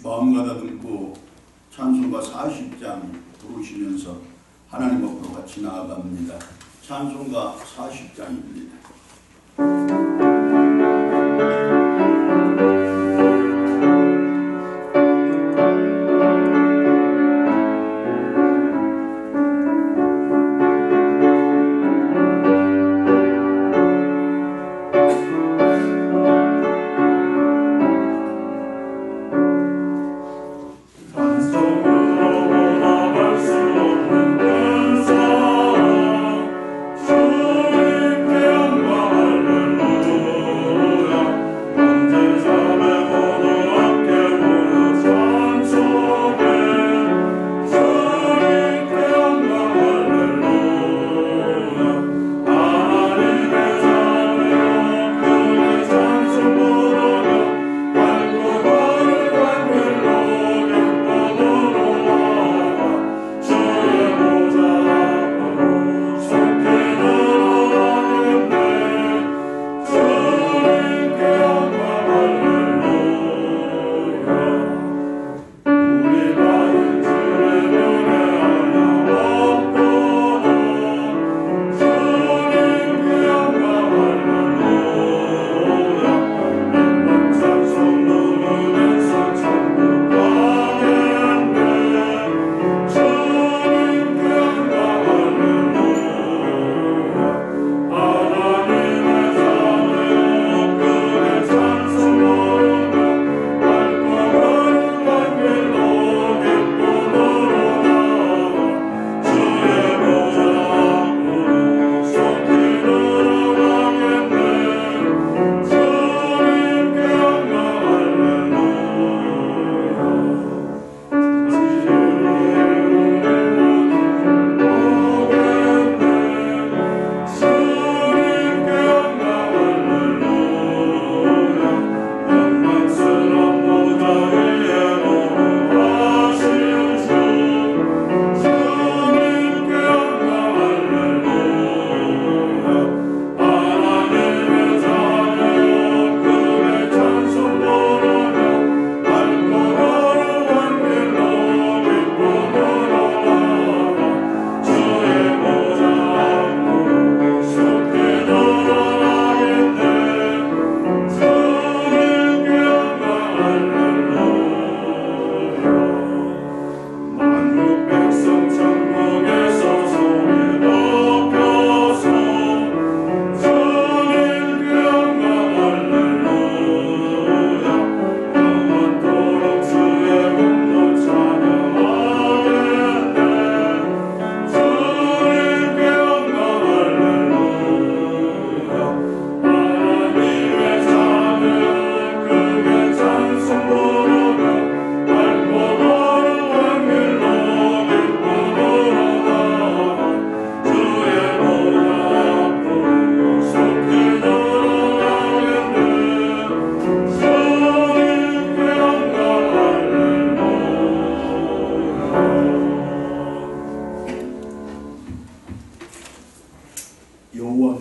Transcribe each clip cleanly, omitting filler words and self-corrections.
마음 가다듬고 찬송가 40장 부르시면서 하나님 앞으로 같이 나아갑니다. 찬송가 40장입니다.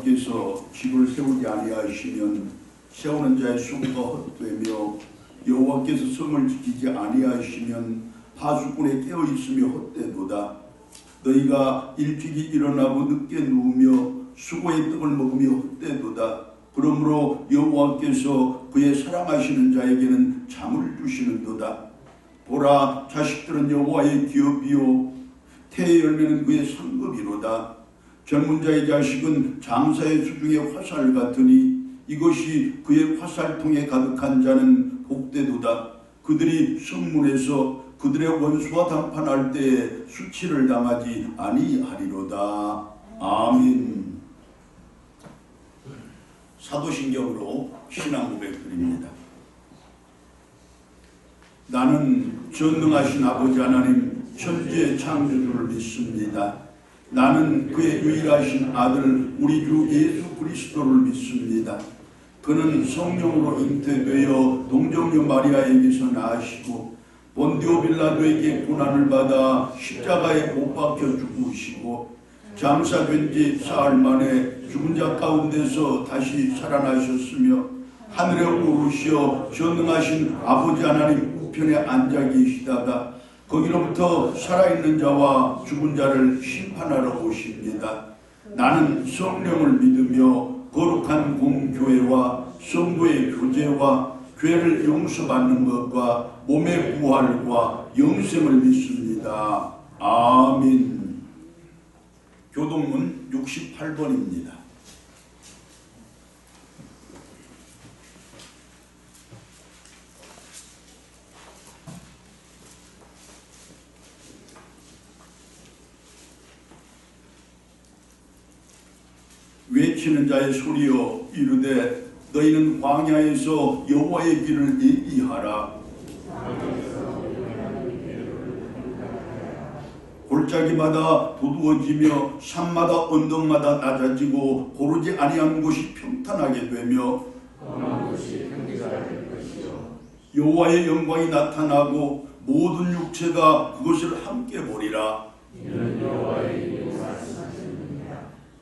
여호와께서 집을 세우지 아니하시면 세우는 자의 수고가 헛되며 여호와께서 성을 지키지 아니하시면 하수꾼의 깨어 있으며 헛되도다. 너희가 일찍이 일어나고 늦게 누우며 수고의 떡을 먹으며 헛되도다. 그러므로 여호와께서 그의 사랑하시는 자에게는 잠을 주시는도다. 보라, 자식들은 여호와의 기업이요 태의 열매는 그의 상급이로다. 젊은 자의 자식은 장사의 수중의 화살 같으니 이것이 그의 화살통에 가득한 자는 복되도다. 그들이 성문에서 그들의 원수와 담판할 때에 수치를 당하지 아니하리로다. 아멘. 사도신경으로 신앙 고백드립니다. 나는 전능하신 아버지 하나님 천지의 창조주를 믿습니다. 나는 그의 유일하신 아들 우리 주 예수 그리스도를 믿습니다. 그는 성령으로 잉태되어 동정녀 마리아에게서 나으시고 본디오 빌라도에게 고난을 받아 십자가에 못 박혀 죽으시고 장사된 지 사흘 만에 죽은 자 가운데서 다시 살아나셨으며 하늘에 오르시어 전능하신 아버지 하나님 우편에 앉아 계시다가 거기로부터 살아있는 자와 죽은 자를 심판하러 오십니다. 나는 성령을 믿으며 거룩한 공교회와 성도의 교제와 죄를 용서받는 것과 몸의 부활과 영생을 믿습니다. 아멘. 교동문 68번입니다. 외치는 자의 소리여 이르되 너희는 광야에서 여호와의 길을 예비하라. 골짜기마다 도두어지며 산마다 언덕마다 낮아지고 고르지 아니한 곳이 평탄하게 되며 여호와의 영광이 나타나고 모든 육체가 그것을 함께 보리라.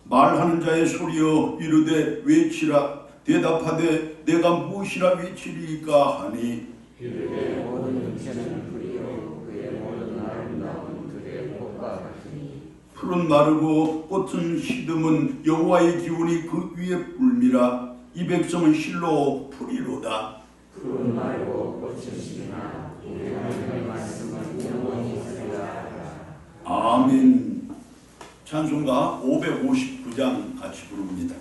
말하는 자의 소리여 이르되 외치라. 대답하되 내가 무엇이라 외치리이까 하니 이르되 모든 육체는 풀이요 그의 모든 아름다운 그의 꽃과 같으니 풀은 마르고 꽃은 시듬은 여호와의 기운이 그 위에 불미라. 이 백성은 실로 풀이로다. 풀은 마르고 꽃은 시드나 우리 하나님의 말씀은 영원히 있으리라. 아멘. 찬송가 559장 같이 부릅니다.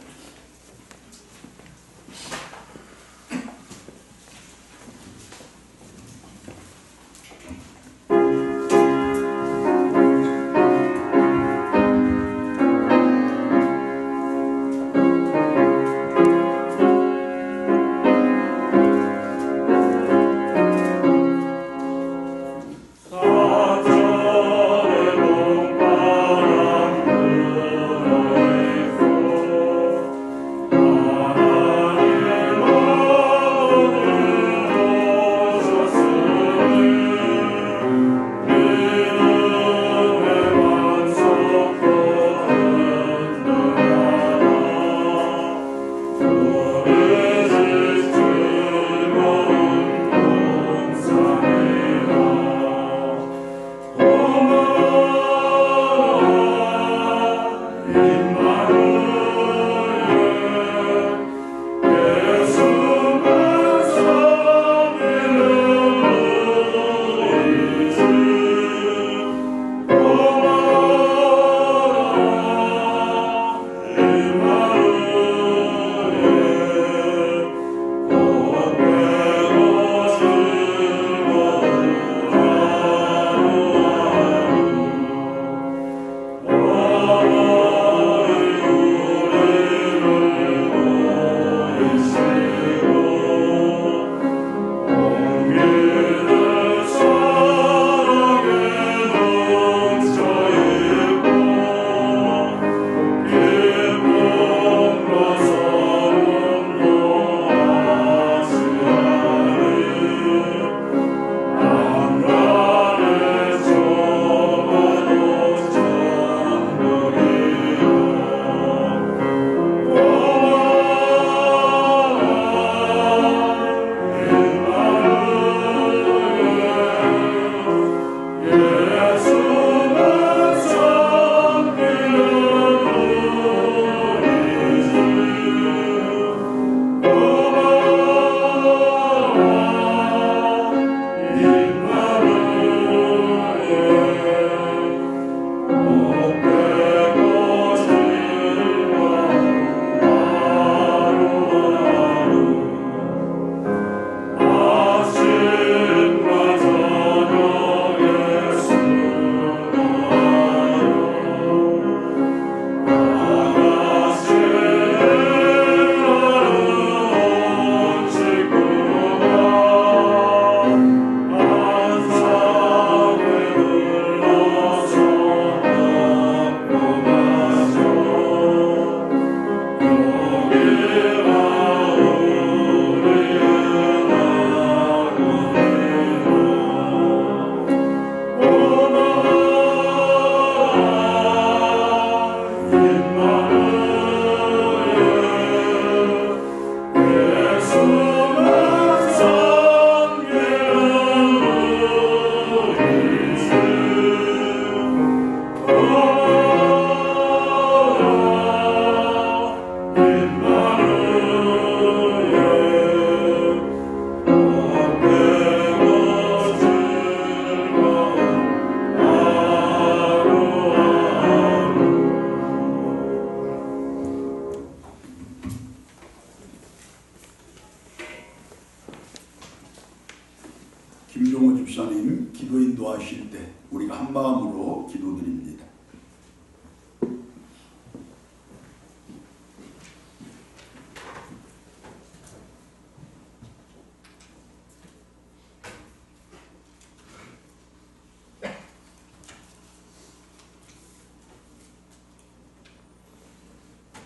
김종호 집사님 기도 인도하실 때 우리가 한 마음으로 기도드립니다.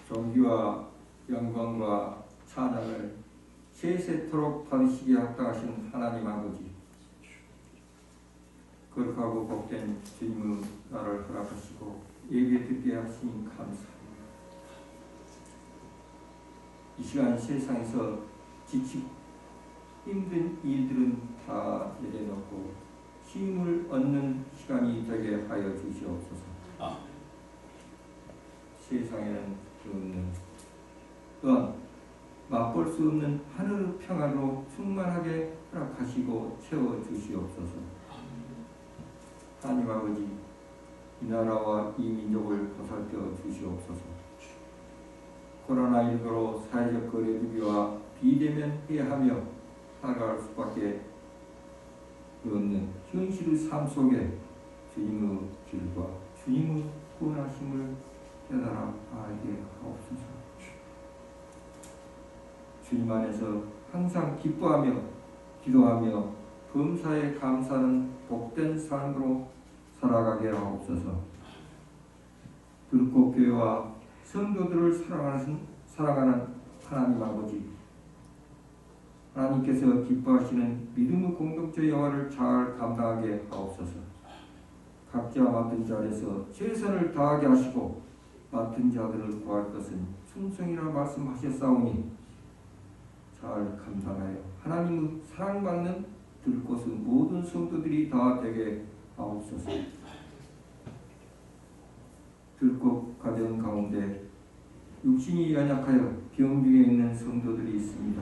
존귀와 영광과 찬양을 세세토록 받으시기에 합당하신 하나님 아버지, 거룩하고 복된 주님의 나를 허락하시고 예배 듣게 하시니 감사합니다. 이 시간 세상에서 지치고 힘든 일들은 다 내려놓고 힘을 얻는 시간이 되게 하여 주시옵소서. 세상에는 없는 또한 맛볼 수 없는 하늘의 평안으로 충만하게 허락하시고 채워주시옵소서. 하나님 아버지, 이 나라와 이 민족을 보살펴 주시옵소서. 코로나19로 사회적 거리두기와 비대면해하며 살아갈 수밖에 없는 현실의 삶 속에 주님의 길과 주님의 구원하심을 깨달아 알게 하옵소서. 주님 안에서 항상 기뻐하며 기도하며 범사에 감사하는 복된 삶으로 살아가게 하옵소서. 들꽃교회와 성도들을 사랑하는 하나님 아버지, 하나님께서 기뻐하시는 믿음의 공동체 영화를 잘 감당하게 하옵소서. 각자 맡은 자리에서 최선을 다하게 하시고 맡은 자들을 구할 것은 충성이라 말씀하셨사오니 잘 감당하여 하나님의 사랑받는 들꽃의 모든 성도들이 다 되게 하옵소서. 들꽃 가정 가운데 육신이 연약하여 병 중에 있는 성도들이 있습니다.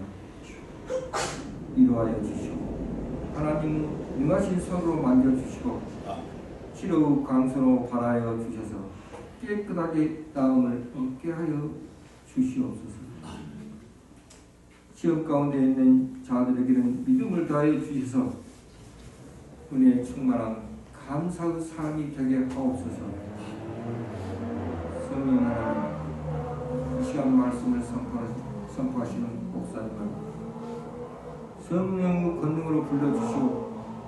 위로하여 주시고 하나님의 능하신 손으로 만져주시고 치료의 강선으로 발하여 주셔서 깨끗하게 나음을 얻게 하여 주시옵소서. 시험 가운데 있는 자들에게는 믿음을 다해 주셔서 은혜에 충만한 감사의 삶이 되게 하옵소서. 성령 하나님, 이 시간 말씀을 선포하시는 목사님을 성령의 권능으로 불러주시고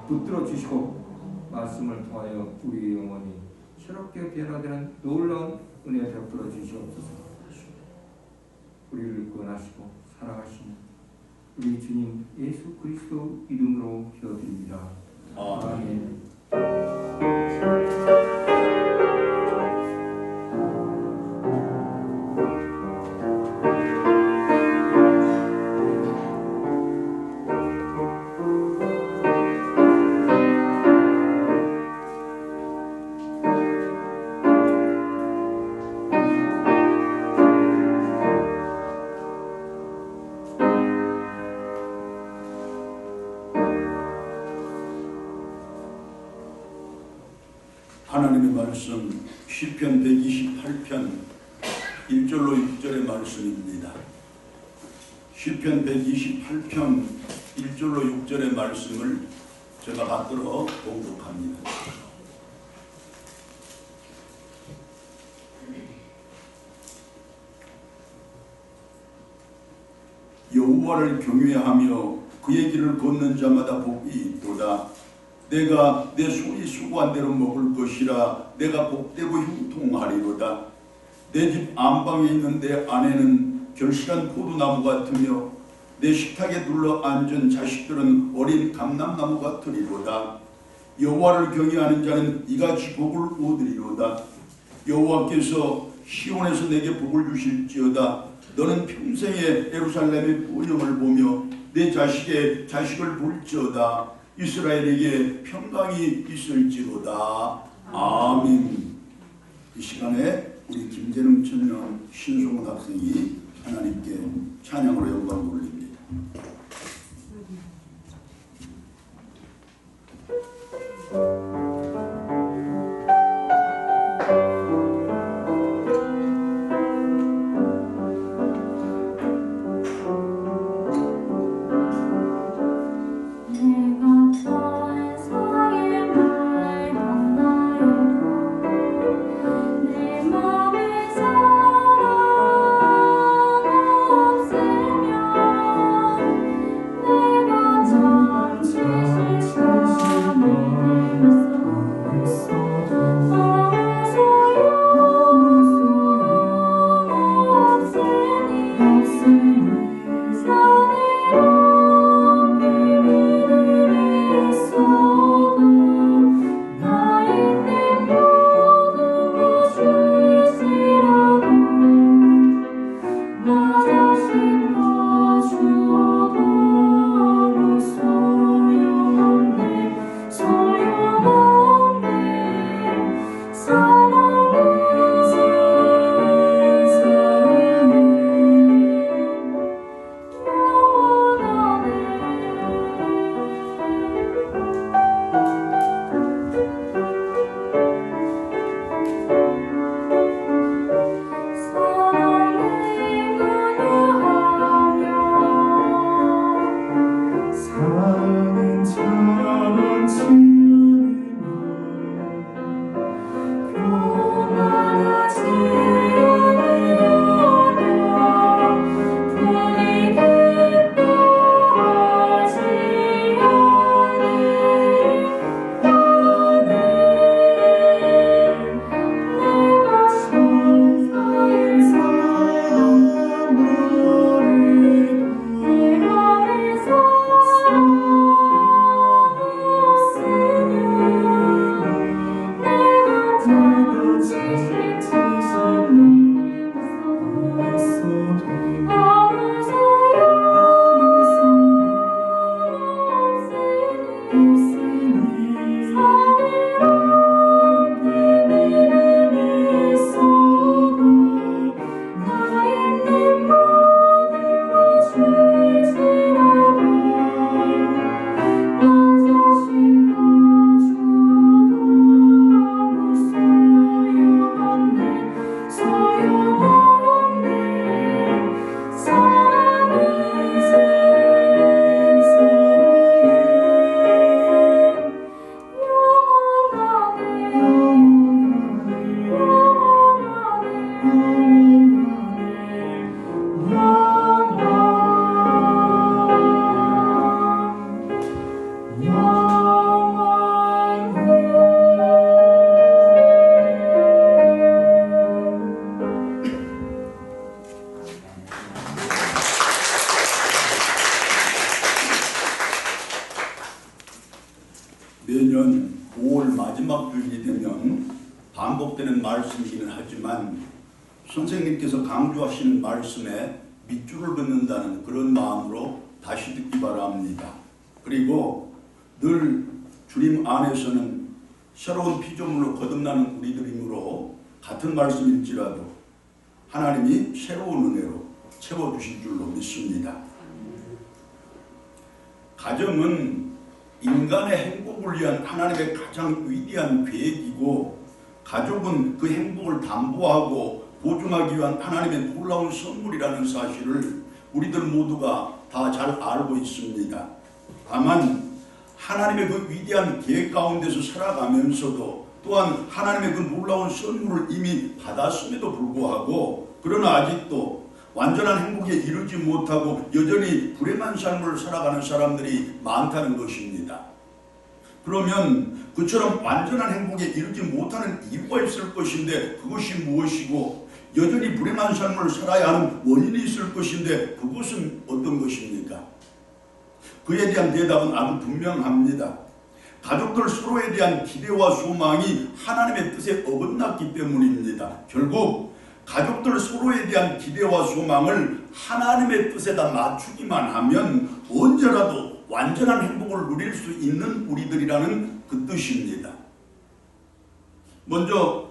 붙들어 주시고 말씀을 통하여 우리 영혼이 새롭게 변화되는 놀라운 은혜 베풀어 주시옵소서. 우리를 구원하시고 사랑하시는 우리 주님 예수 그리스도 이름으로 기도드립니다. 아멘. 하나님의 말씀 시편 128편 1절로 6절의 말씀입니다. 시편 128편 1절로 6절의 말씀을 제가 받들어 봉독합니다. 여호와를 경외하며 그의 길을 걷는 자마다 복이 있도다. 내가 내 손이 수고한 대로 먹을 것이라. 내가 복되고 형통하리로다. 내 집 안방에 있는 내 아내는 결실한 포도나무 같으며 내 식탁에 둘러 앉은 자식들은 어린 감람나무 같으리로다. 여호와를 경외하는 자는 이같이 복을 얻으리로다. 여호와께서 시온에서 내게 복을 주실지어다. 너는 평생에 예루살렘의 보영을 보며 내 자식의 자식을 볼지어다. 이스라엘에게 평강이 있을지로다. 아멘. 이 시간에 우리 김재능 청년 신송은 학생이 하나님께 찬양으로 영광 돌립니다. 내가 매년 5월 마지막 주일이 되면 반복되는 말씀이기는 하지만 선생님께서 강조하시는 말씀에 밑줄을 긋는다는 그런 마음으로 다시 듣기 바랍니다. 그리고 늘 주님 안에서는 새로운 피조물로 거듭나는 우리들이므로 같은 말씀일지라도 하나님이 새로운 은혜로 채워주실 줄로 믿습니다. 가정은 인간의 행복을 위한 하나님의 가장 위대한 계획이고 가족은 그 행복을 담보하고 보증하기 위한 하나님의 놀라운 선물이라는 사실을 우리들 모두가 다 잘 알고 있습니다. 다만 하나님의 그 위대한 계획 가운데서 살아가면서도 또한 하나님의 그 놀라운 선물을 이미 받았음에도 불구하고 그러나 아직도 완전한 행복에 이르지 못하고 여전히 불행한 삶을 살아가는 사람들이 많다는 것입니다. 그러면 그처럼 완전한 행복에 이르지 못하는 이유가 있을 것인데 그것이 무엇이고 여전히 불행한 삶을 살아야 하는 원인이 있을 것인데 그것은 어떤 것입니까? 그에 대한 대답은 아주 분명합니다. 가족들 서로에 대한 기대와 소망이 하나님의 뜻에 어긋났기 때문입니다. 결국 가족들 서로에 대한 기대와 소망을 하나님의 뜻에다 맞추기만 하면 언제라도 완전한 행복을 누릴 수 있는 우리들이라는 그 뜻입니다. 먼저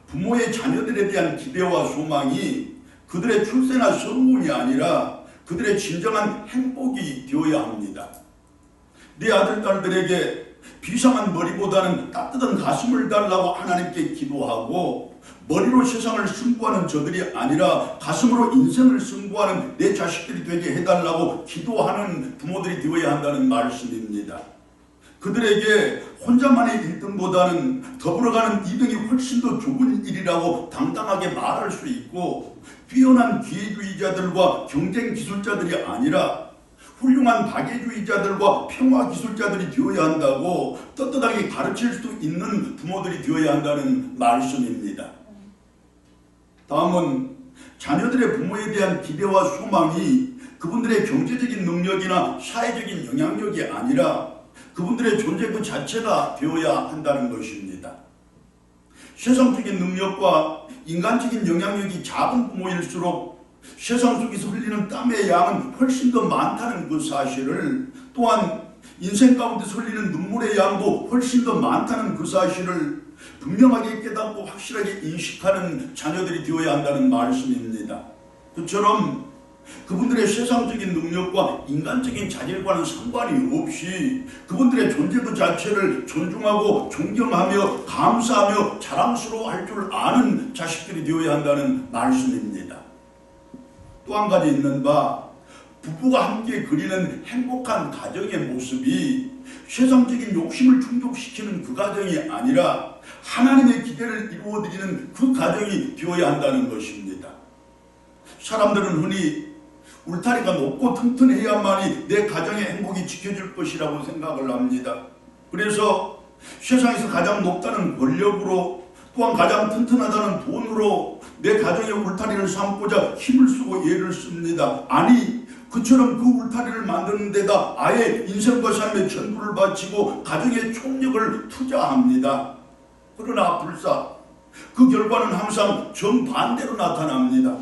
부모의 자녀들에 대한 기대와 소망이 그들의 출세나 성공이 아니라 그들의 진정한 행복이 되어야 합니다. 내 아들, 딸들에게 비상한 머리보다는 따뜻한 가슴을 달라고 하나님께 기도하고 머리로 세상을 승부하는 저들이 아니라 가슴으로 인생을 승부하는 내 자식들이 되게 해달라고 기도하는 부모들이 되어야 한다는 말씀입니다. 그들에게 혼자만의 1등보다는 더불어가는 2등이 훨씬 더 좋은 일이라고 당당하게 말할 수 있고 뛰어난 기회주의자들과 경쟁 기술자들이 아니라 훌륭한 박애주의자들과 평화기술자들이 되어야 한다고 떳떳하게 가르칠 수 있는 부모들이 되어야 한다는 말씀입니다. 다음은 자녀들의 부모에 대한 기대와 소망이 그분들의 경제적인 능력이나 사회적인 영향력이 아니라 그분들의 존재 그 자체가 되어야 한다는 것입니다. 세상적인 능력과 인간적인 영향력이 작은 부모일수록 세상 속에서 흘리는 땀의 양은 훨씬 더 많다는 그 사실을 또한 인생 가운데 흘리는 눈물의 양도 훨씬 더 많다는 그 사실을 분명하게 깨닫고 확실하게 인식하는 자녀들이 되어야 한다는 말씀입니다. 그처럼 그분들의 세상적인 능력과 인간적인 자질과는 상관이 없이 그분들의 존재 그 자체를 존중하고 존경하며 감사하며 자랑스러워할 줄 아는 자식들이 되어야 한다는 말씀입니다. 또 한 가지 있는 바 부부가 함께 그리는 행복한 가정의 모습이 세상적인 욕심을 충족시키는 그 가정이 아니라 하나님의 기대를 이루어드리는 그 가정이 되어야 한다는 것입니다. 사람들은 흔히 울타리가 높고 튼튼해야만이 내 가정의 행복이 지켜질 것이라고 생각을 합니다. 그래서 세상에서 가장 높다는 권력으로 또한 가장 튼튼하다는 돈으로 내 가정의 울타리를 삼고자 힘을 쓰고 애를 씁니다. 아니 그처럼 그 울타리를 만드는 데다 아예 인생과 삶의 전부를 바치고 가정의 총력을 투자합니다. 그러나 불사 그 결과는 항상 정반대로 나타납니다.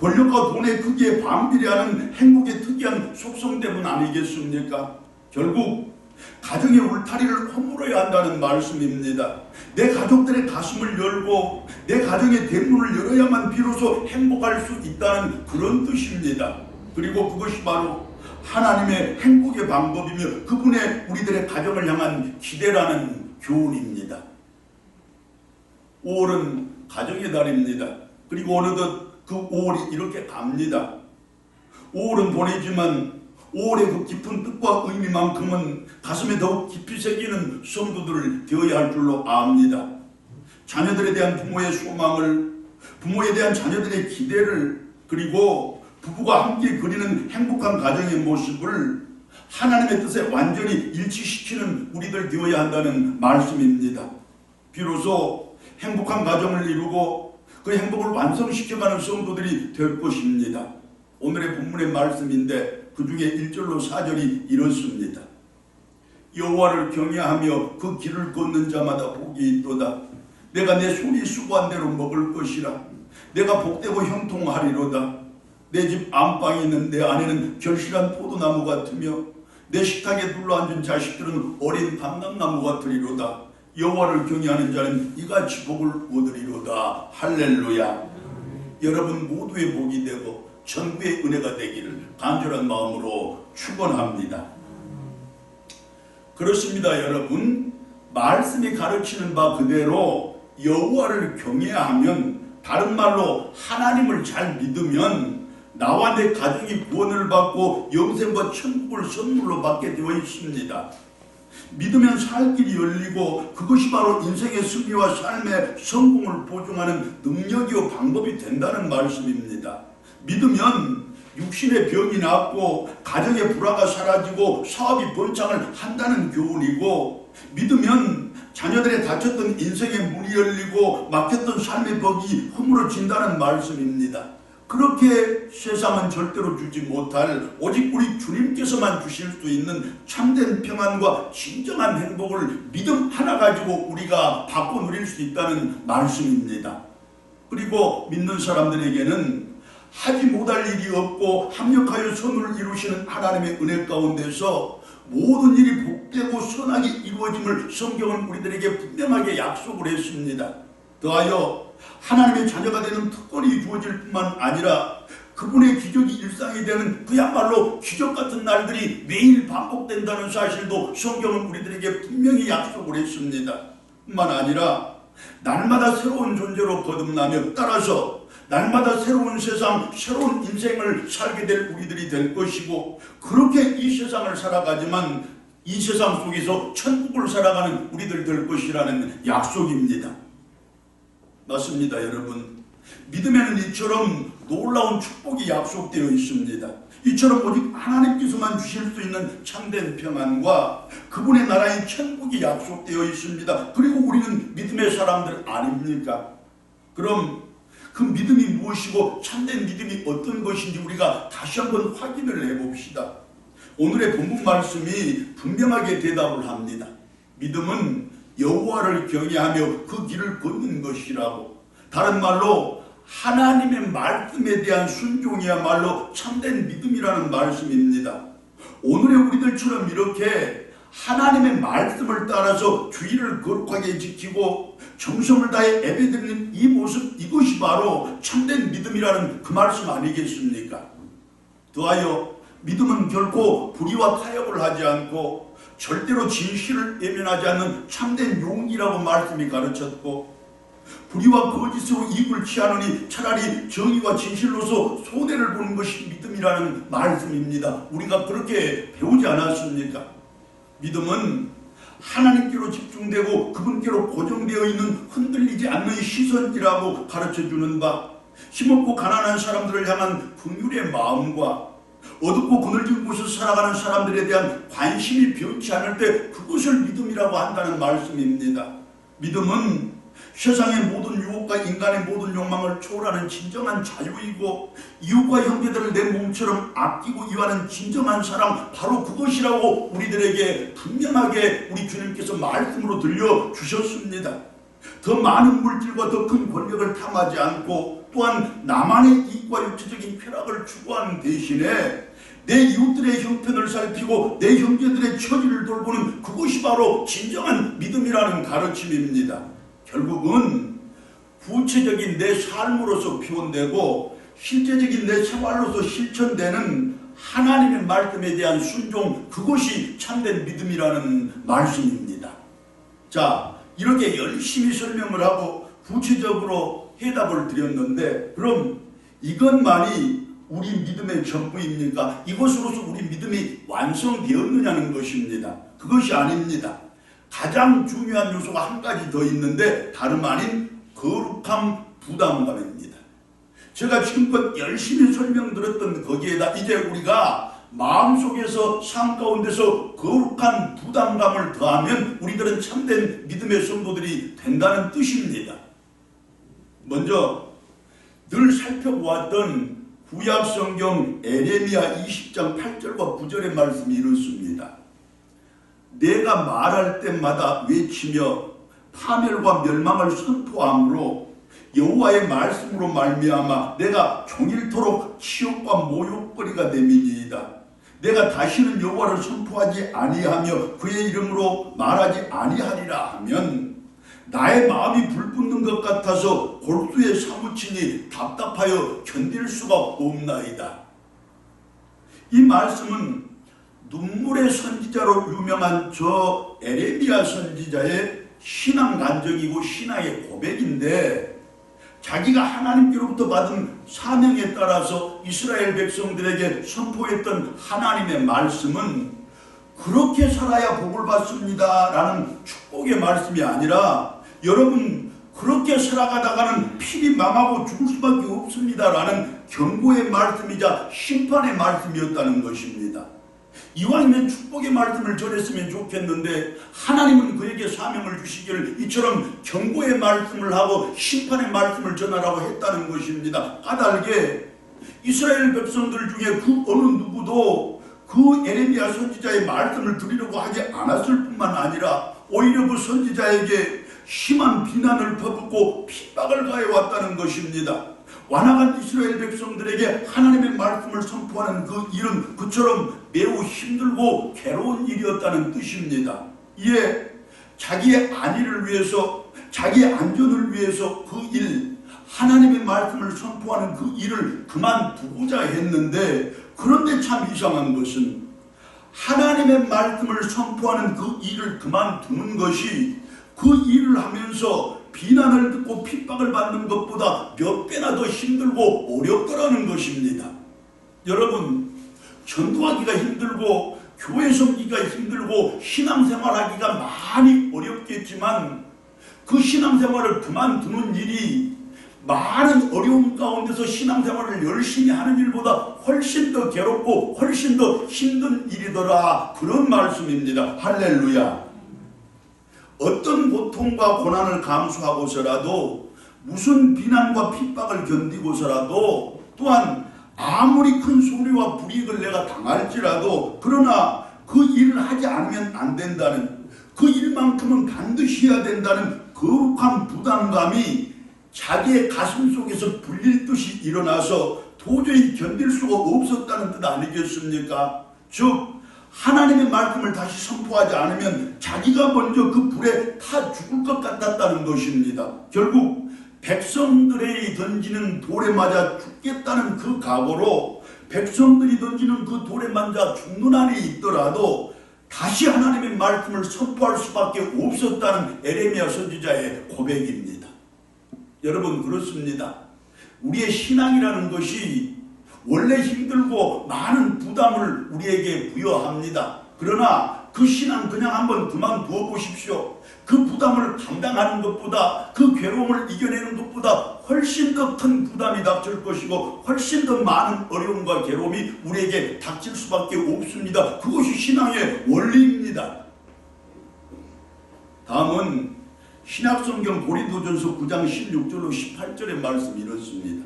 권력과 돈의 크기에 반비례하는 행복의 특이한 속성 때문 아니겠습니까? 결국 가정의 울타리를 허물어야 한다는 말씀입니다. 내 가족들의 가슴을 열고 내 가정의 대문을 열어야만 비로소 행복할 수 있다는 그런 뜻입니다. 그리고 그것이 바로 하나님의 행복의 방법이며 그분의 우리들의 가정을 향한 기대라는 교훈입니다. 5월은 가정의 달입니다. 그리고 어느덧 그 5월이 이렇게 갑니다. 5월은 보내지만 5월의 그 깊은 뜻과 의미만큼은 가슴에 더욱 깊이 새기는 성도들 되어야 할 줄로 압니다. 자녀들에 대한 부모의 소망을, 부모에 대한 자녀들의 기대를, 그리고 부부가 함께 그리는 행복한 가정의 모습을 하나님의 뜻에 완전히 일치시키는 우리들 되어야 한다는 말씀입니다. 비로소 행복한 가정을 이루고 그 행복을 완성시켜가는 성도들이 될 것입니다. 오늘의 본문의 말씀인데 그 중에 1절로 4절이 이렇습니다. 여호와를 경외하며 그 길을 걷는 자마다 복이 있도다. 내가 내 손이 수고한 대로 먹을 것이라. 내가 복되고 형통하리로다. 내 집 안방에 있는 내 아내는 결실한 포도나무 같으며 내 식탁에 둘러앉은 자식들은 어린 감람나무 같으리로다. 여호와를 경외하는 자는 이같이 복을 얻으리로다. 할렐루야. 여러분 모두의 복이 되고 천국의 은혜가 되기를 간절한 마음으로 축원합니다. 그렇습니다. 여러분, 말씀이 가르치는 바 그대로 여호와를 경외하면, 다른 말로 하나님을 잘 믿으면 나와 내 가정이 구원을 받고 영생과 천국을 선물로 받게 되어 있습니다. 믿으면 살 길이 열리고 그것이 바로 인생의 승리와 삶의 성공을 보증하는 능력이요 방법이 된다는 말씀입니다. 믿으면 육신의 병이 낫고 가정의 불화가 사라지고 사업이 번창을 한다는 교훈이고, 믿으면 자녀들의 닫혔던 인생의 문이 열리고 막혔던 삶의 벽이 허물어진다는 말씀입니다. 그렇게 세상은 절대로 주지 못할 오직 우리 주님께서만 주실 수 있는 참된 평안과 진정한 행복을 믿음 하나 가지고 우리가 받고 누릴 수 있다는 말씀입니다. 그리고 믿는 사람들에게는 하지 못할 일이 없고 합력하여 선을 이루시는 하나님의 은혜 가운데서 모든 일이 복되고 선하게 이루어짐을 성경은 우리들에게 분명하게 약속을 했습니다. 더하여 하나님의 자녀가 되는 특권이 주어질 뿐만 아니라 그분의 기적이 일상이 되는 그야말로 기적 같은 날들이 매일 반복된다는 사실도 성경은 우리들에게 분명히 약속을 했습니다. 뿐만 아니라 날마다 새로운 존재로 거듭나며, 따라서 날마다 새로운 세상, 새로운 인생을 살게 될 우리들이 될 것이고, 그렇게 이 세상을 살아가지만 이 세상 속에서 천국을 살아가는 우리들 될 것이라는 약속입니다. 맞습니다, 여러분. 믿음에는 이처럼 놀라운 축복이 약속되어 있습니다. 이처럼 오직 하나님께서만 주실 수 있는 참된 평안과 그분의 나라의 천국이 약속되어 있습니다. 그리고 우리는 믿음의 사람들 아닙니까? 그럼 그 믿음이 무엇이고 참된 믿음이 어떤 것인지 우리가 다시 한번 확인을 해봅시다. 오늘의 본문 말씀이 분명하게 대답을 합니다. 믿음은 여호와를 경외하며 그 길을 걷는 것이라고. 다른 말로 하나님의 말씀에 대한 순종이야말로 참된 믿음이라는 말씀입니다. 오늘의 우리들처럼 이렇게 하나님의 말씀을 따라서 주의를 거룩하게 지키고 정성을 다해 예배드리는 이 모습, 이것이 바로 참된 믿음이라는 그 말씀 아니겠습니까? 더하여 믿음은 결코 불의와 타협을 하지 않고 절대로 진실을 외면하지 않는 참된 용기라고 말씀이 가르쳤고, 불의와 거짓으로 이익을 취하느니 차라리 정의와 진실로서 손해를 보는 것이 믿음이라는 말씀입니다. 우리가 그렇게 배우지 않았습니까? 믿음은 하나님께로 집중되고 그분께로 고정되어 있는 흔들리지 않는 시선이라고 가르쳐주는 바, 힘없고 가난한 사람들을 향한 긍휼의 마음과 어둡고 그늘진 곳에서 살아가는 사람들에 대한 관심이 변치 않을 때 그것을 믿음이라고 한다는 말씀입니다. 믿음은 세상의 모든 유혹과 인간의 모든 욕망을 초월하는 진정한 자유이고, 이웃과 형제들을 내 몸처럼 아끼고 이해하는 진정한 사랑, 바로 그것이라고 우리들에게 분명하게 우리 주님께서 말씀으로 들려주셨습니다. 더 많은 물질과 더 큰 권력을 탐하지 않고, 또한 나만의 이익과 육체적인 쾌락을 추구하는 대신에 내 이웃들의 형편을 살피고 내 형제들의 처지를 돌보는 그것이 바로 진정한 믿음이라는 가르침입니다. 결국은 구체적인 내 삶으로서 표현되고 실제적인 내 생활로서 실천되는 하나님의 말씀에 대한 순종, 그것이 참된 믿음이라는 말씀입니다. 자, 이렇게 열심히 설명을 하고 구체적으로 해답을 드렸는데, 그럼 이것만이 우리 믿음의 전부입니까? 이것으로서 우리 믿음이 완성되었느냐는 것입니다. 그것이 아닙니다. 가장 중요한 요소가 한 가지 더 있는데 다름 아닌 거룩한 부담감입니다. 제가 지금껏 열심히 설명드렸던 거기에다 이제 우리가 마음속에서 삶 가운데서 거룩한 부담감을 더하면 우리들은 참된 믿음의 성도들이 된다는 뜻입니다. 먼저 늘 살펴보았던 구약성경 에레미야 20장 8절과 9절의 말씀이 이렇습니다. 내가 말할 때마다 외치며 파멸과 멸망을 선포함으로 여호와의 말씀으로 말미암아 내가 종일토록 치욕과 모욕거리가 됨이니이다. 내가 다시는 여호와를 선포하지 아니하며 그의 이름으로 말하지 아니하리라 하면 나의 마음이 불붙는 것 같아서 골수에 사무치니 답답하여 견딜 수가 없나이다. 이 말씀은 눈물의 선지자로 유명한 저 에레미야 선지자의 신앙 간증이고 신앙의 고백인데, 자기가 하나님께로부터 받은 사명에 따라서 이스라엘 백성들에게 선포했던 하나님의 말씀은 그렇게 살아야 복을 받습니다 라는 축복의 말씀이 아니라, 여러분 그렇게 살아가다가는 필히 망하고 죽을 수밖에 없습니다 라는 경고의 말씀이자 심판의 말씀이었다는 것입니다. 이왕이면 축복의 말씀을 전했으면 좋겠는데 하나님은 그에게 사명을 주시기를 이처럼 경고의 말씀을 하고 심판의 말씀을 전하라고 했다는 것입니다. 까닭에 이스라엘 백성들 중에 그 어느 누구도 그 에레미야 선지자의 말씀을 들으려고 하지 않았을 뿐만 아니라 오히려 그 선지자에게 심한 비난을 퍼붓고 핍박을 가해왔다는 것입니다. 완악한 이스라엘 백성들에게 하나님의 말씀을 선포하는 그 일은 그처럼 매우 힘들고 괴로운 일이었다는 뜻입니다. 이에 자기의 안위를 위해서, 자기의 안전을 위해서 그 일, 하나님의 말씀을 선포하는 그 일을 그만두고자 했는데, 그런데 참 이상한 것은 하나님의 말씀을 선포하는 그 일을 그만두는 것이 그 일을 하면서 비난을 듣고 핍박을 받는 것보다 몇 배나 더 힘들고 어렵더라는 것입니다. 여러분, 전도하기가 힘들고 교회 섬기기가 힘들고 신앙생활하기가 많이 어렵겠지만 그 신앙생활을 그만두는 일이 많은 어려움 가운데서 신앙생활을 열심히 하는 일보다 훨씬 더 괴롭고 훨씬 더 힘든 일이더라, 그런 말씀입니다. 할렐루야. 어떤 고통과 고난을 감수하고서라도, 무슨 비난과 핍박을 견디고서라도, 또한 아무리 큰 손해와 불이익을 내가 당할지라도, 그러나 그 일을 하지 않으면 안 된다는, 그 일만큼은 반드시 해야 된다는 거룩한 부담감이 자기의 가슴 속에서 불릴 듯이 일어나서 도저히 견딜 수가 없었다는 뜻 아니겠습니까? 즉 하나님의 말씀을 다시 선포하지 않으면 자기가 먼저 그 불에 타 죽을 것 같았다는 것입니다. 결국 백성들이 던지는 돌에 맞아 죽겠다는 그 각오로 백성들이 던지는 그 돌에 맞아 죽는 한이 있더라도 다시 하나님의 말씀을 선포할 수밖에 없었다는 에레미야 선지자의 고백입니다. 여러분, 그렇습니다. 우리의 신앙이라는 것이 원래 힘들고 많은 부담을 우리에게 부여합니다. 그러나 그 신앙 그냥 한번 그만두어 보십시오. 그 부담을 감당하는 것보다, 그 괴로움을 이겨내는 것보다 훨씬 더 큰 부담이 닥칠 것이고 훨씬 더 많은 어려움과 괴로움이 우리에게 닥칠 수밖에 없습니다. 그것이 신앙의 원리입니다. 다음은 신약성경 고린도전서 9장 16절로 18절의 말씀이 이렇습니다.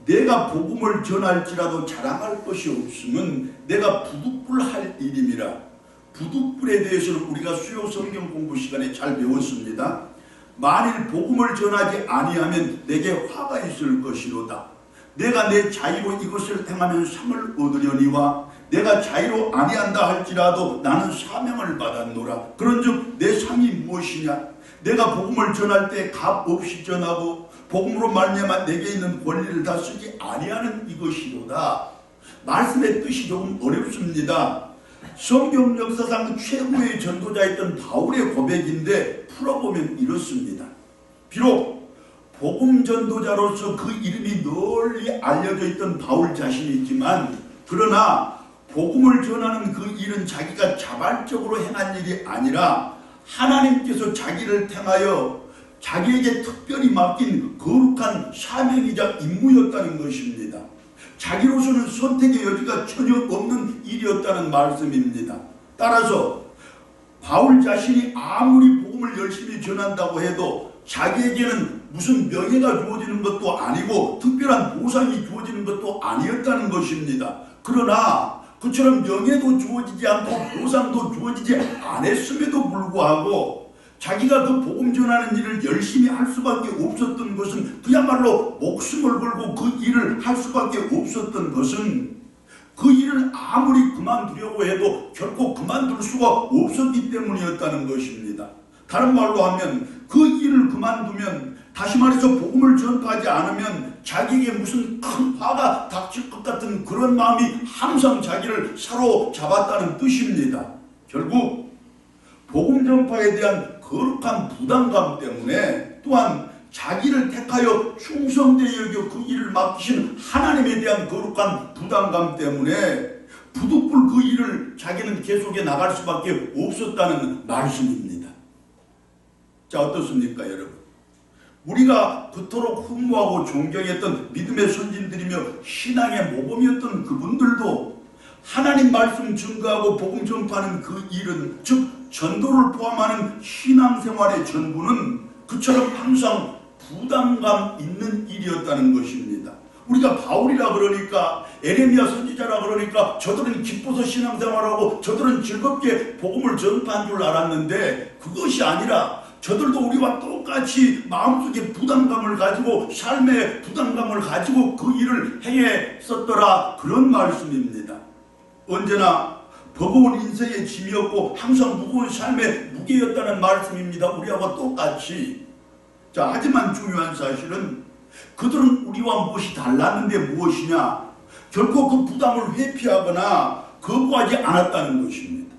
내가 복음을 전할지라도 자랑할 것이 없으면 내가 부득불할 일임이라. 부득불에 대해서는 우리가 수요 성경 공부 시간에 잘 배웠습니다. 만일 복음을 전하지 아니하면 내게 화가 있을 것이로다. 내가 내 자유로 이것을 행하면 상을 얻으려니와 내가 자유로 아니한다 할지라도 나는 사명을 받았노라. 그런즉 내 상이 무엇이냐? 내가 복음을 전할 때 값 없이 전하고 복음으로 말미암아 내게 있는 권리를 다 쓰지 아니하는 이것이로다. 말씀의 뜻이 조금 어렵습니다. 성경 역사상 최고의 전도자였던 바울의 고백인데 풀어보면 이렇습니다. 비록 복음 전도자로서 그 이름이 널리 알려져 있던 바울 자신이지만, 그러나 복음을 전하는 그 일은 자기가 자발적으로 행한 일이 아니라 하나님께서 자기를 택하여 자기에게 특별히 맡긴 거룩한 사명이자 임무였다는 것입니다. 자기로서는 선택의 여지가 전혀 없는 일이었다는 말씀입니다. 따라서 바울 자신이 아무리 복음을 열심히 전한다고 해도 자기에게는 무슨 명예가 주어지는 것도 아니고 특별한 보상이 주어지는 것도 아니었다는 것입니다. 그러나 그처럼 명예도 주어지지 않고 보상도 주어지지 않았음에도 불구하고 자기가 그 복음 전하는 일을 열심히 할 수밖에 없었던 것은, 그야말로 목숨을 걸고 그 일을 할 수밖에 없었던 것은, 그 일을 아무리 그만두려고 해도 결코 그만둘 수가 없었기 때문이었다는 것입니다. 다른 말로 하면 그 일을 그만두면, 다시 말해서 복음을 전파하지 않으면 자기에게 무슨 큰 화가 닥칠 것 같은 그런 마음이 항상 자기를 사로잡았다는 뜻입니다. 결국 복음 전파에 대한 거룩한 부담감 때문에, 또한 자기를 택하여 충성되어 여겨 그 일을 맡기신 하나님에 대한 거룩한 부담감 때문에 부득불 그 일을 자기는 계속해 나갈 수밖에 없었다는 말씀입니다. 자, 어떻습니까 여러분? 우리가 그토록 흠모하고 존경했던 믿음의 선진들이며 신앙의 모범이었던 그분들도 하나님 말씀 증거하고 복음 전파하는 그 일은, 즉 전도를 포함하는 신앙생활의 전부는 그처럼 항상 부담감 있는 일이었다는 것입니다. 우리가 바울이라 그러니까, 에레미야 선지자라 그러니까 저들은 기뻐서 신앙생활하고 저들은 즐겁게 복음을 전파한 줄 알았는데, 그것이 아니라 저들도 우리와 똑같이 마음속에 부담감을 가지고, 삶의 부담감을 가지고 그 일을 행했었더라, 그런 말씀입니다. 언제나 버거운 인생의 짐이었고 항상 무거운 삶의 무게였다는 말씀입니다. 우리하고 똑같이. 자, 하지만 중요한 사실은 그들은 우리와 무엇이 달랐는데 무엇이냐? 결코 그 부담을 회피하거나 거부하지 않았다는 것입니다.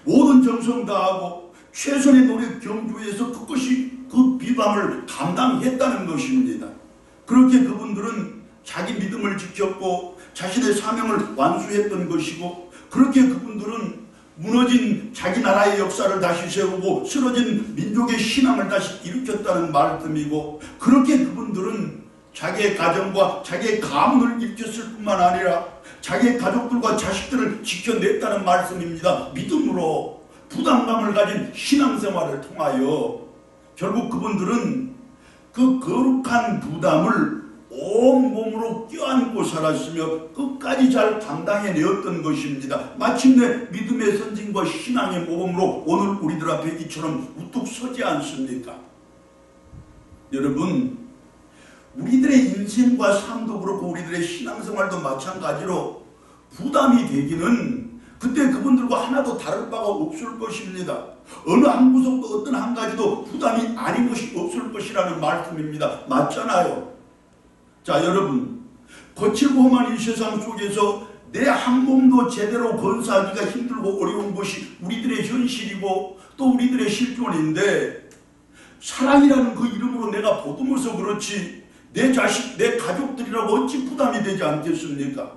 모든 정성 다하고 최선의 노력 경주에서 그것이 그 비방을 감당했다는 것입니다. 그렇게 그분들은 자기 믿음을 지켰고 자신의 사명을 완수했던 것이고, 그렇게 그분들은 무너진 자기 나라의 역사를 다시 세우고 쓰러진 민족의 신앙을 다시 일으켰다는 말씀이고, 그렇게 그분들은 자기의 가정과 자기의 가문을 일으켰을 뿐만 아니라 자기의 가족들과 자식들을 지켜냈다는 말씀입니다. 믿음으로 부담감을 가진 신앙생활을 통하여 결국 그분들은 그 거룩한 부담을 온몸으로 껴안고 살았으며 끝까지 잘 감당해내었던 것입니다. 마침내 믿음의 선진과 신앙의 모범으로 오늘 우리들 앞에 이처럼 우뚝 서지 않습니까? 여러분, 우리들의 인생과 삶도 그렇고 우리들의 신앙생활도 마찬가지로 부담이 되기는 그때 그분들과 하나도 다를 바가 없을 것입니다. 어느 한 구석도 어떤 한 가지도 부담이 아닌 것이 없을 것이라는 말씀입니다. 맞잖아요. 자, 여러분, 거칠고 험한 이 세상 속에서 내 한 몸도 제대로 건사하기가 힘들고 어려운 것이 우리들의 현실이고 또 우리들의 실존인데, 사랑이라는 그 이름으로 내가 보듬어서 그렇지 내 자식, 내 가족들이라고 어찌 부담이 되지 않겠습니까?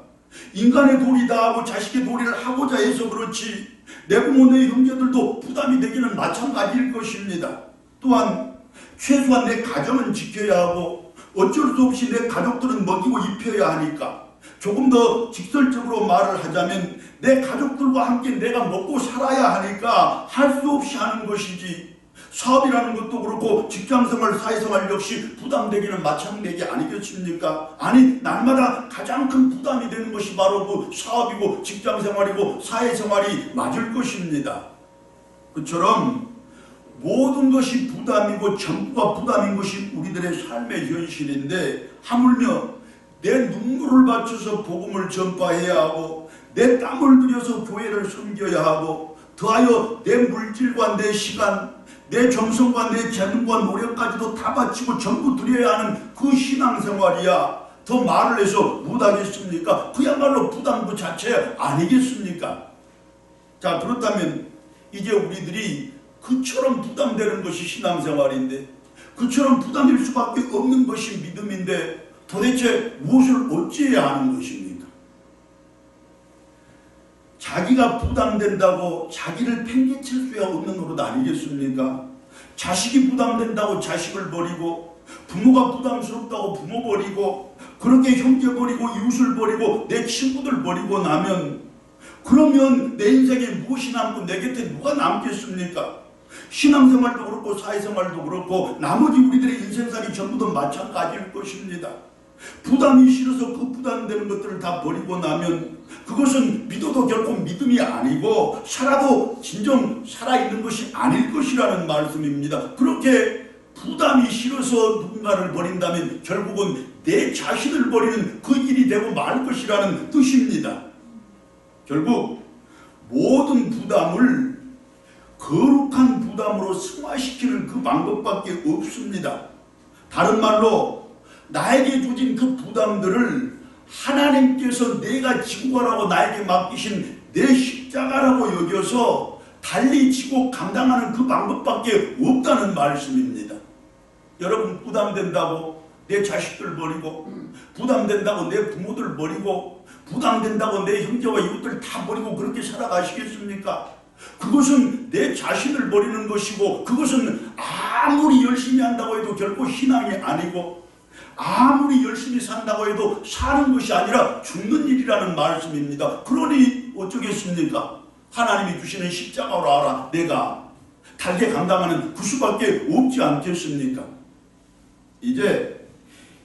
인간의 도리 다하고 자식의 도리를 하고자 해서 그렇지 내 부모, 내 형제들도 부담이 되기는 마찬가지일 것입니다. 또한 최소한 내 가정은 지켜야 하고 어쩔 수 없이 내 가족들은 먹이고 입혀야 하니까, 조금 더 직설적으로 말을 하자면 내 가족들과 함께 내가 먹고 살아야 하니까 할 수 없이 하는 것이지, 사업이라는 것도 그렇고 직장생활, 사회생활 역시 부담되기는 마찬가지 아니겠습니까? 아니, 날마다 가장 큰 부담이 되는 것이 바로 그 사업이고 직장생활이고 사회생활이 맞을 것입니다. 그처럼 모든 것이 부담이고 전부가 부담인 것이 우리들의 삶의 현실인데, 하물며 내 눈물을 바쳐서 복음을 전파해야 하고 내 땀을 들여서 교회를 섬겨야 하고 더하여 내 물질과 내 시간, 내 정성과 내 재능과 노력까지도 다 바치고 전부 드려야 하는 그 신앙생활이야 더 말을 해서 못하겠습니까? 그야말로 부담 그 자체 아니겠습니까? 자, 그렇다면 이제 우리들이 그처럼 부담되는 것이 신앙생활인데, 그처럼 부담일 수밖에 없는 것이 믿음인데 도대체 무엇을 어찌해야 하는 것입니까? 자기가 부담된다고 자기를 팽개칠 수야 없는 노릇 아니겠습니까? 자식이 부담된다고 자식을 버리고, 부모가 부담스럽다고 부모 버리고, 그렇게 형제 버리고 이웃을 버리고 내 친구들 버리고 나면, 그러면 내 인생에 무엇이 남고 내 곁에 누가 남겠습니까? 신앙생활도 그렇고 사회생활도 그렇고 나머지 우리들의 인생살이 전부 다 마찬가지일 것입니다. 부담이 싫어서 그 부담되는 것들을 다 버리고 나면 그것은 믿어도 결코 믿음이 아니고 살아도 진정 살아있는 것이 아닐 것이라는 말씀입니다. 그렇게 부담이 싫어서 누군가를 버린다면 결국은 내 자신을 버리는 그 일이 되고 말 것이라는 뜻입니다. 결국 모든 부담을 거룩한 부담으로 승화시키는 그 방법밖에 없습니다. 다른 말로 나에게 주어진 그 부담들을 하나님께서 내가 지고 가라고 나에게 맡기신 내 십자가라고 여겨서 달리 지고 감당하는 그 방법밖에 없다는 말씀입니다. 여러분, 부담된다고 내 자식들 버리고, 부담된다고 내 부모들 버리고, 부담된다고 내 형제와 이웃들 다 버리고 그렇게 살아가시겠습니까? 그것은 내 자신을 버리는 것이고, 그것은 아무리 열심히 한다고 해도 결코 신앙이 아니고, 아무리 열심히 산다고 해도 사는 것이 아니라 죽는 일이라는 말씀입니다. 그러니 어쩌겠습니까? 하나님이 주시는 십자가로 알아 내가 달게 감당하는 그 수밖에 없지 않겠습니까? 이제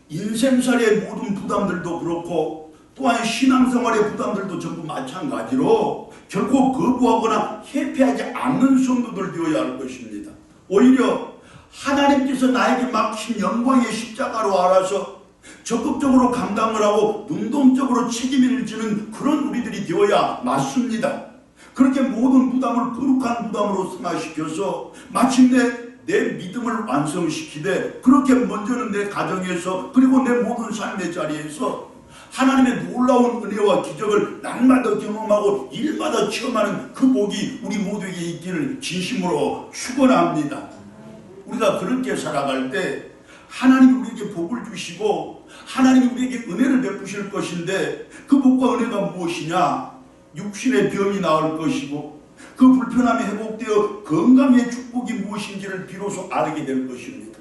인생살이의 모든 부담들도 그렇고 또한 신앙생활의 부담들도 전부 마찬가지로 결코 거부하거나 회피하지 않는 성도들 되어야 할 것입니다. 오히려 하나님께서 나에게 맡긴 영광의 십자가로 알아서 적극적으로 감당을 하고 능동적으로 책임을 지는 그런 우리들이 되어야 맞습니다. 그렇게 모든 부담을 거룩한 부담으로 승화시켜서 마침내 내 믿음을 완성시키되, 그렇게 먼저는 내 가정에서 그리고 내 모든 삶의 자리에서 하나님의 놀라운 은혜와 기적을 날마다 경험하고 일마다 체험하는 그 복이 우리 모두에게 있기를 진심으로 축원합니다. 우리가 그렇게 살아갈 때 하나님이 우리에게 복을 주시고 하나님이 우리에게 은혜를 베푸실 것인데, 그 복과 은혜가 무엇이냐? 육신의 병이 나을 것이고 그 불편함이 회복되어 건강의 축복이 무엇인지를 비로소 알게 될 것입니다.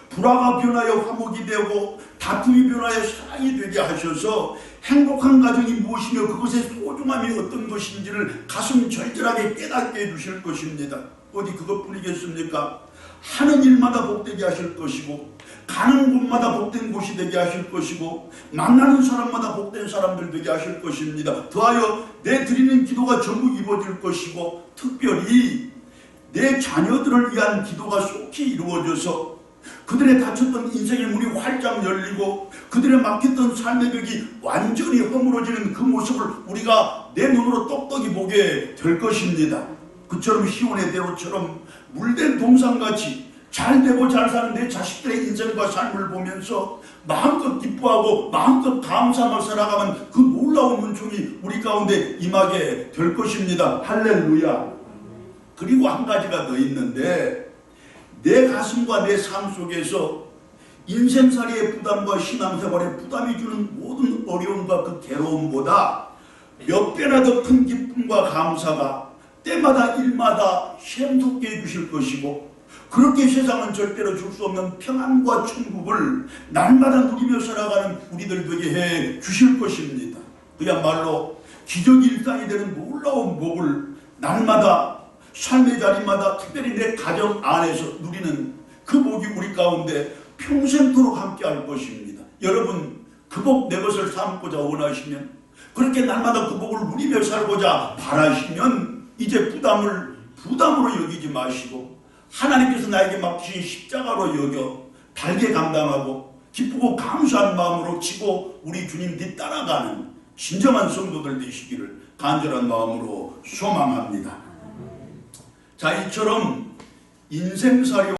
불화가 변하여 화목이 되고 다툼이 변하여 사랑이 되게 하셔서 행복한 가정이 무엇이며 그것의 소중함이 어떤 것인지를 가슴 절절하게 깨닫게 해주실 것입니다. 어디 그것뿐이겠습니까? 하는 일마다 복되게 하실 것이고, 가는 곳마다 복된 곳이 되게 하실 것이고, 만나는 사람마다 복된 사람들 되게 하실 것입니다. 더하여 내 드리는 기도가 전부 이루어질 것이고, 특별히 내 자녀들을 위한 기도가 속히 이루어져서 그들의 닫혔던 인생의 문이 활짝 열리고 그들의 막혔던 삶의 벽이 완전히 허물어지는 그 모습을 우리가 내 눈으로 똑똑히 보게 될 것입니다. 그처럼 시온의 대로처럼 물된 동산같이 잘 되고 잘 사는 내 자식들의 인생과 삶을 보면서 마음껏 기뻐하고 마음껏 감사하며 살아가면 그 놀라운 은총이 우리 가운데 임하게 될 것입니다. 할렐루야. 그리고 한 가지가 더 있는데, 내 가슴과 내 삶 속에서 인생살이의 부담과 신앙생활의 부담이 주는 모든 어려움과 그 괴로움보다 몇 배나 더 큰 기쁨과 감사가 때마다 일마다 샘솟게 해주실 것이고, 그렇게 세상은 절대로 줄 수 없는 평안과 천국을 날마다 누리며 살아가는 우리들 되게 해 주실 것입니다. 그야말로 기적 일상이 되는 놀라운 복을 날마다 삶의 자리마다 특별히 내 가정 안에서 누리는 그 복이 우리 가운데 평생토록 함께 할 것입니다. 여러분, 그 복 내 것을 삼고자 원하시면, 그렇게 날마다 그 복을 누리며 살고자 바라시면 이제 부담으로 여기지 마시고 하나님께서 나에게 맡기신 십자가로 여겨 달게 감당하고 기쁘고 감사한 마음으로 지고 우리 주님 뒤따라가는 진정한 성도들 되시기를 간절한 마음으로 소망합니다. 자, 이처럼 인생살이와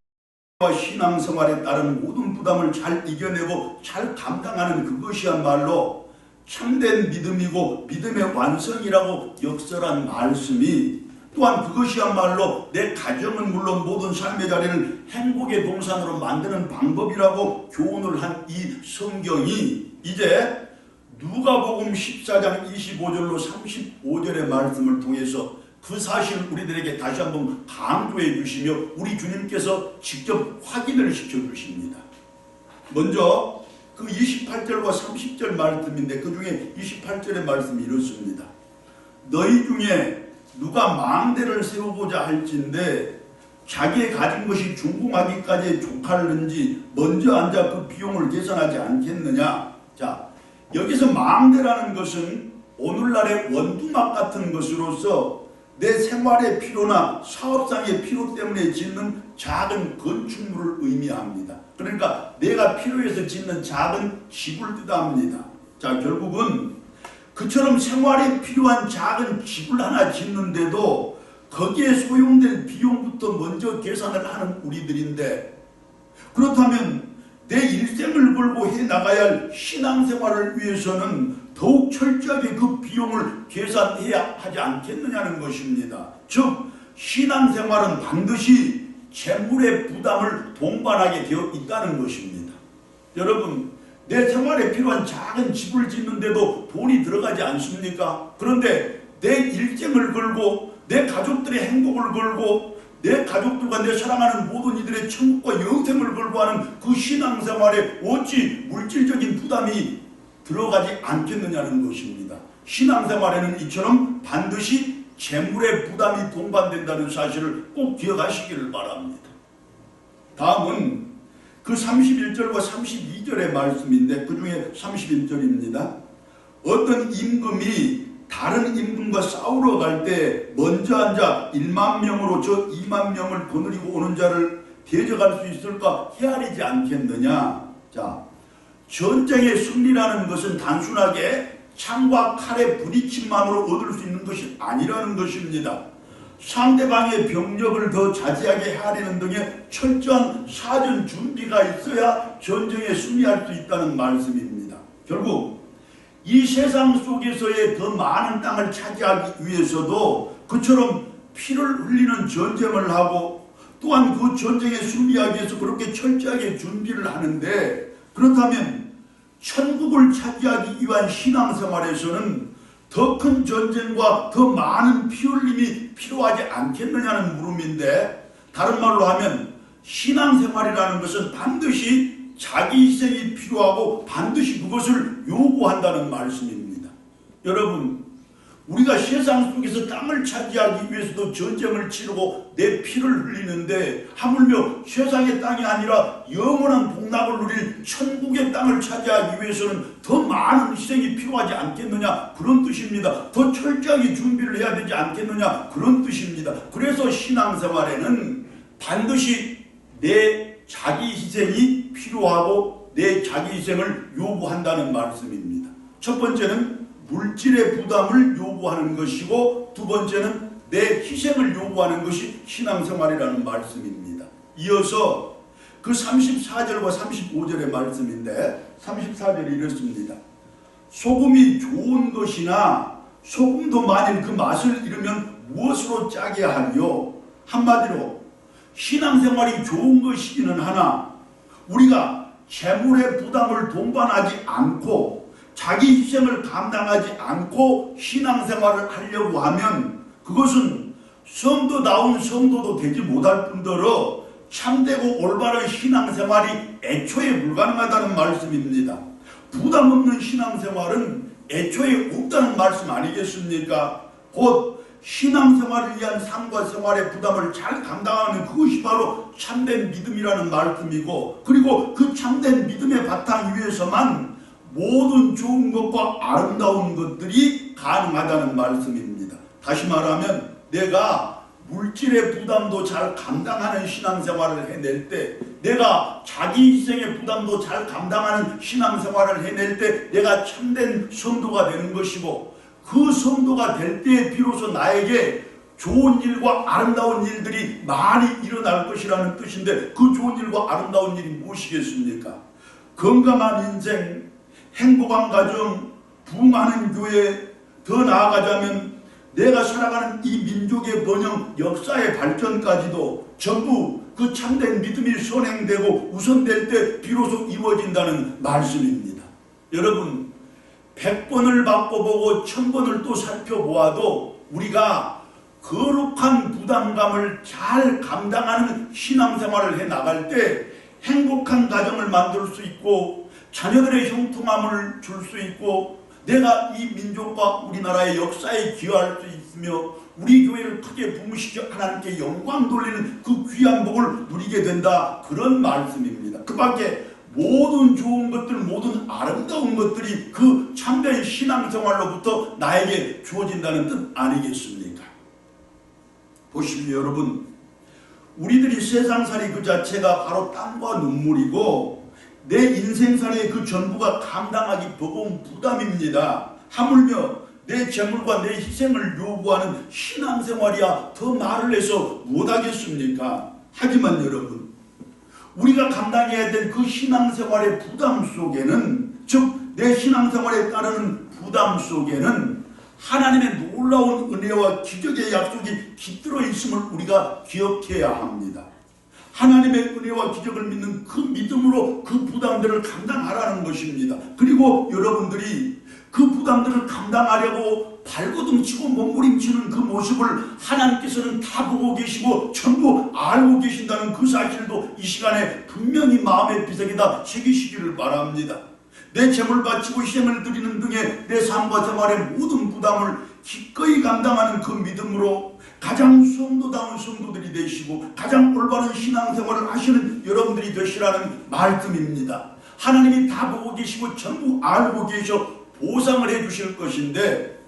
신앙생활에 따른 모든 부담을 잘 이겨내고 잘 감당하는 그것이야말로 참된 믿음이고 믿음의 완성이라고 역설한 말씀이, 또한 그것이야말로 내 가정은 물론 모든 삶의 자리를 행복의 동산으로 만드는 방법이라고 교훈을 한 이 성경이 이제 누가복음 14장 25절로 35절의 말씀을 통해서 그 사실을 우리들에게 다시 한번 강조해 주시며 우리 주님께서 직접 확인을 시켜 주십니다. 먼저 그 28절과 30절 말씀인데, 그 중에 28절의 말씀이 이렇습니다. 너희 중에 누가 망대를 세우고자 할진대 자기의 가진 것이 중궁하기까지 족하는지 먼저 앉아 그 비용을 계산하지 않겠느냐. 자, 여기서 망대라는 것은 오늘날의 원두막 같은 것으로서 내 생활의 필요나 사업상의 필요 때문에 짓는 작은 건축물을 의미합니다. 그러니까 내가 필요해서 짓는 작은 집을 뜻합니다. 자, 결국은 그처럼 생활에 필요한 작은 집을 하나 짓는데도 거기에 소용될 비용부터 먼저 계산을 하는 우리들인데, 그렇다면 내 일생을 걸고 해나가야 할 신앙생활을 위해서는 더욱 철저하게 그 비용을 계산해야 하지 않겠느냐는 것입니다. 즉 신앙생활은 반드시 재물의 부담을 동반하게 되어 있다는 것입니다. 여러분, 내 생활에 필요한 작은 집을 짓는데도 돈이 들어가지 않습니까? 그런데 내 일생을 걸고 내 가족들의 행복을 걸고 내 가족들과 내 사랑하는 모든 이들의 천국과 영생을 걸고 하는 그 신앙생활에 어찌 물질적인 부담이 들어가지 않겠느냐는 것입니다. 신앙생활에는 이처럼 반드시 재물의 부담이 동반된다는 사실을 꼭 기억하시기를 바랍니다. 다음은 그 31절과 32절의 말씀인데 그 중에 31절입니다. 어떤 임금이 다른 임금과 싸우러 갈 때 먼저 앉아 1만 명으로 저 2만 명을 거느리고 오는 자를 대적할 수 있을까 헤아리지 않겠느냐. 자, 전쟁의 승리라는 것은 단순하게 창과 칼의 부딪힘만으로 얻을 수 있는 것이 아니라는 것입니다. 상대방의 병력을 더 자세하게 헤아리는 등의 철저한 사전 준비가 있어야 전쟁에 승리할 수 있다는 말씀입니다. 결국 이 세상 속에서의 더 많은 땅을 차지하기 위해서도 그처럼 피를 흘리는 전쟁을 하고 또한 그 전쟁에 승리하기 위해서 그렇게 철저하게 준비를 하는데, 그렇다면 천국을 차지하기 위한 신앙생활에서는 더 큰 전쟁과 더 많은 피 흘림이 필요하지 않겠느냐는 물음인데, 다른 말로 하면 신앙생활이라는 것은 반드시 자기 희생이 필요하고 반드시 그것을 요구한다는 말씀입니다. 여러분, 우리가 세상 속에서 땅을 차지하기 위해서도 전쟁을 치르고 내 피를 흘리는데 하물며 세상의 땅이 아니라 영원한 복락을 누릴 천국의 땅을 차지하기 위해서는 더 많은 희생이 필요하지 않겠느냐, 그런 뜻입니다. 더 철저하게 준비를 해야 되지 않겠느냐, 그런 뜻입니다. 그래서 신앙생활에는 반드시 내 자기 희생이 필요하고 내 자기 희생을 요구한다는 말씀입니다. 첫 번째는 물질의 부담을 요구하는 것이고, 두 번째는 내 희생을 요구하는 것이 신앙생활이라는 말씀입니다. 이어서 그 34절과 35절의 말씀인데 34절이 이렇습니다. 소금이 좋은 것이나 소금도 만일 그 맛을 잃으면 무엇으로 짜게 하리요? 한마디로 신앙생활이 좋은 것이기는 하나 우리가 재물의 부담을 동반하지 않고 자기 희생을 감당하지 않고 신앙생활을 하려고 하면 그것은 성도다운 성도도 되지 못할 뿐더러 참되고 올바른 신앙생활이 애초에 불가능하다는 말씀입니다. 부담 없는 신앙생활은 애초에 없다는 말씀 아니겠습니까? 곧 신앙생활을 위한 삶과 생활의 부담을 잘 감당하는 그것이 바로 참된 믿음이라는 말씀이고, 그리고 그 참된 믿음의 바탕 위에서만 모든 좋은 것과 아름다운 것들이 가능하다는 말씀입니다. 다시 말하면 내가 물질의 부담도 잘 감당하는 신앙생활을 해낼 때, 내가 자기 희생의 부담도 잘 감당하는 신앙생활을 해낼 때 내가 참된 성도가 되는 것이고, 그 성도가 될 때에 비로소 나에게 좋은 일과 아름다운 일들이 많이 일어날 것이라는 뜻인데, 그 좋은 일과 아름다운 일이 무엇이겠습니까? 건강한 인생, 행복한 가정, 부흥하는 교회, 더 나아가자면 내가 살아가는 이 민족의 번영, 역사의 발전까지도 전부 그 참된 믿음이 선행되고 우선될 때 비로소 이루어진다는 말씀입니다. 여러분, 100번을 바꿔보고 1000번을 또 살펴보아도 우리가 거룩한 부담감을 잘 감당하는 신앙생활을 해나갈 때 행복한 가정을 만들 수 있고 자녀들의 형통함을 줄 수 있고 내가 이 민족과 우리나라의 역사에 기여할 수 있으며 우리 교회를 크게 부흥시켜 하나님께 영광 돌리는 그 귀한 복을 누리게 된다. 그런 말씀입니다. 그 밖에 모든 좋은 것들, 모든 아름다운 것들이 그 참된 신앙생활로부터 나에게 주어진다는 뜻 아니겠습니까? 보십시오 여러분, 우리들이 세상살이 그 자체가 바로 땀과 눈물이고 내 인생살이의 그 전부가 감당하기 버거운 부담입니다. 하물며 내 재물과 내 희생을 요구하는 신앙생활이야 더 말을 해서 못하겠습니까? 하지만 여러분, 우리가 감당해야 될 그 신앙생활의 부담 속에는, 즉 내 신앙생활에 따르는 부담 속에는 하나님의 놀라운 은혜와 기적의 약속이 깃들어 있음을 우리가 기억해야 합니다. 하나님의 은혜와 기적을 믿는 그 믿음으로 그 부담들을 감당하라는 것입니다. 그리고 여러분들이 그 부담들을 감당하려고 발버둥치고 몸부림치는 그 모습을 하나님께서는 다 보고 계시고 전부 알고 계신다는 그 사실도 이 시간에 분명히 마음의 비석에다 새기시기를 바랍니다. 내 재물 바치고 희생을 드리는 등의 내 삶과 생활의 모든 부담을 기꺼이 감당하는 그 믿음으로 가장 성도다운 성도들이 되시고 가장 올바른 신앙생활을 하시는 여러분들이 되시라는 말씀입니다. 하나님이 다 보고 계시고 전부 알고 계셔 보상을 해주실 것인데,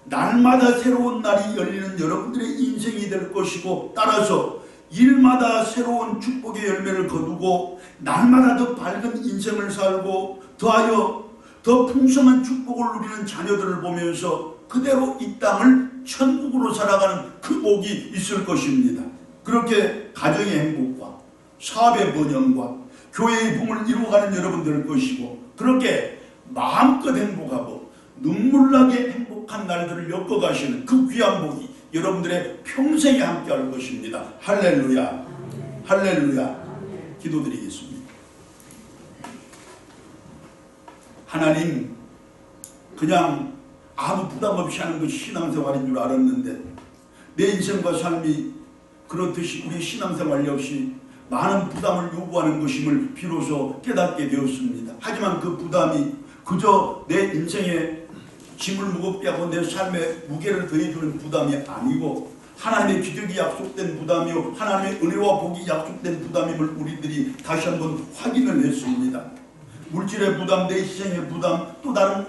날마다 새로운 날이 열리는 여러분들의 인생이 될 것이고, 따라서 일마다 새로운 축복의 열매를 거두고 날마다 더 밝은 인생을 살고 더하여 더 풍성한 축복을 누리는 자녀들을 보면서 그대로 이 땅을 천국으로 살아가는 그 복이 있을 것입니다. 그렇게 가정의 행복과 사업의 번영과 교회의 부흥을 이루어가는 여러분 될 것이고, 그렇게 마음껏 행복하고 눈물나게 행복한 날들을 엮어가시는 그 귀한 복이 여러분들의 평생에 함께할 것입니다. 할렐루야, 할렐루야. 기도드리겠습니다. 하나님, 그냥 아무 부담 없이 하는 것이 신앙생활인 줄 알았는데 내 인생과 삶이 그렇듯이 우리 신앙생활 역시 많은 부담을 요구하는 것임을 비로소 깨닫게 되었습니다. 하지만 그 부담이 그저 내 인생에 짐을 무겁게 하고 내 삶에 무게를 더해주는 부담이 아니고 하나님의 기적이 약속된 부담이요 하나님의 은혜와 복이 약속된 부담임을 우리들이 다시 한번 확인을 했습니다. 물질의 부담, 내 희생의 부담, 또 다른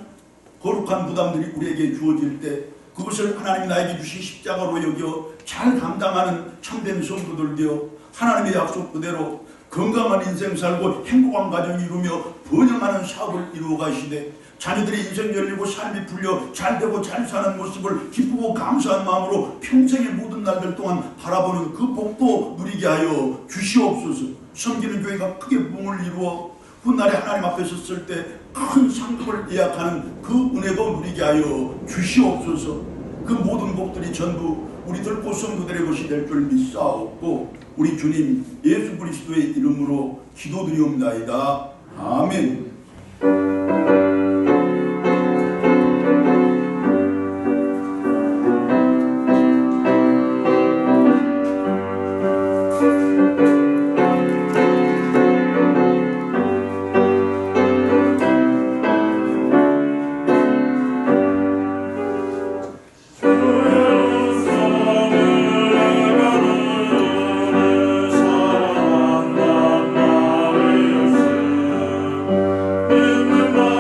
거룩한 부담들이 우리에게 주어질 때 그것을 하나님이 나에게 주신 십자가로 여겨 잘 감당하는 참된 성도들 되어 하나님의 약속 그대로 건강한 인생 살고 행복한 가정 이루며 번영하는 사업을 이루어 가시되 자녀들의 인생 열리고 삶이 풀려 잘되고 잘 사는 모습을 기쁘고 감사한 마음으로 평생의 모든 날들 동안 바라보는 그 복도 누리게 하여 주시옵소서. 섬기는 교회가 크게 부흥을 이루어 훗날에 하나님 앞에 섰을 때 큰 상급을 예약하는 그 은혜도 누리게 하여 주시옵소서. 그 모든 복들이 전부 우리 들고 성도들의 것이 될 줄 믿사옵고 우리 주님 예수 그리스도의 이름으로 기도드리옵나이다. 아멘. in the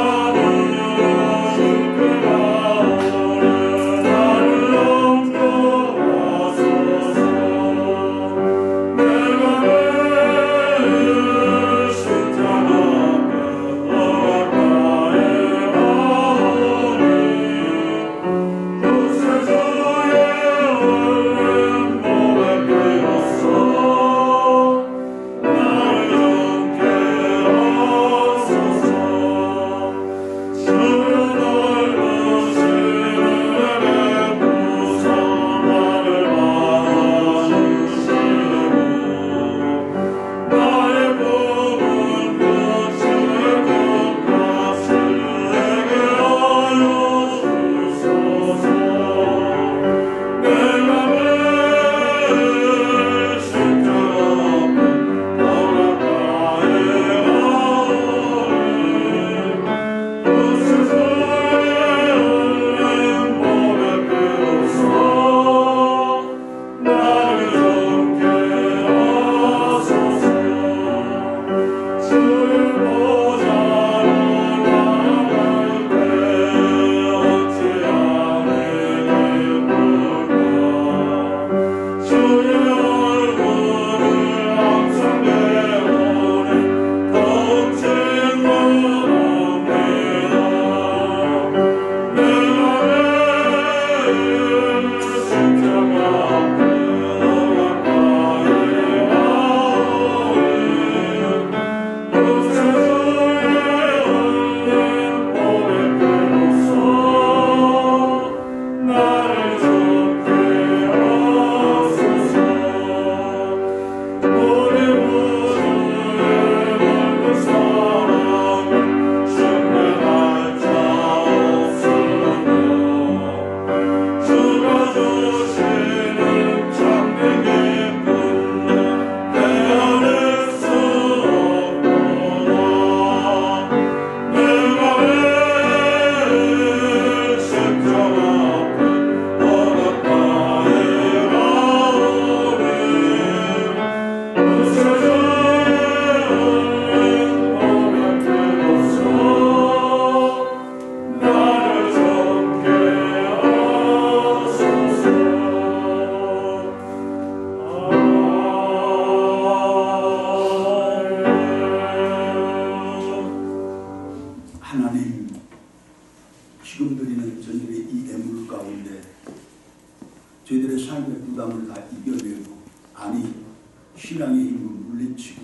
신앙의 힘을 물리치고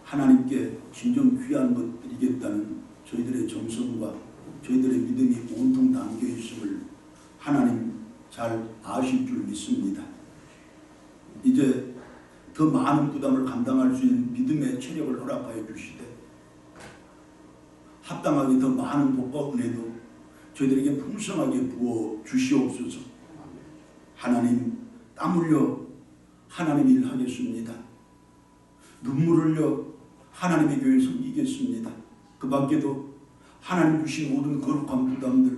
하나님께 진정 귀한 것 드리겠다는 저희들의 정성과 저희들의 믿음이 온통 담겨 있음을 하나님 잘 아실 줄 믿습니다. 이제 더 많은 부담을 감당할 수 있는 믿음의 체력을 허락하여 주시되 합당하게 더 많은 복과 은혜도 저희들에게 풍성하게 부어 주시옵소서. 하나님, 땀 흘려 하나님 일 하겠습니다. 눈물 흘려 하나님의 교회 섬기겠습니다. 그 밖에도 하나님 주신 모든 거룩한 부담들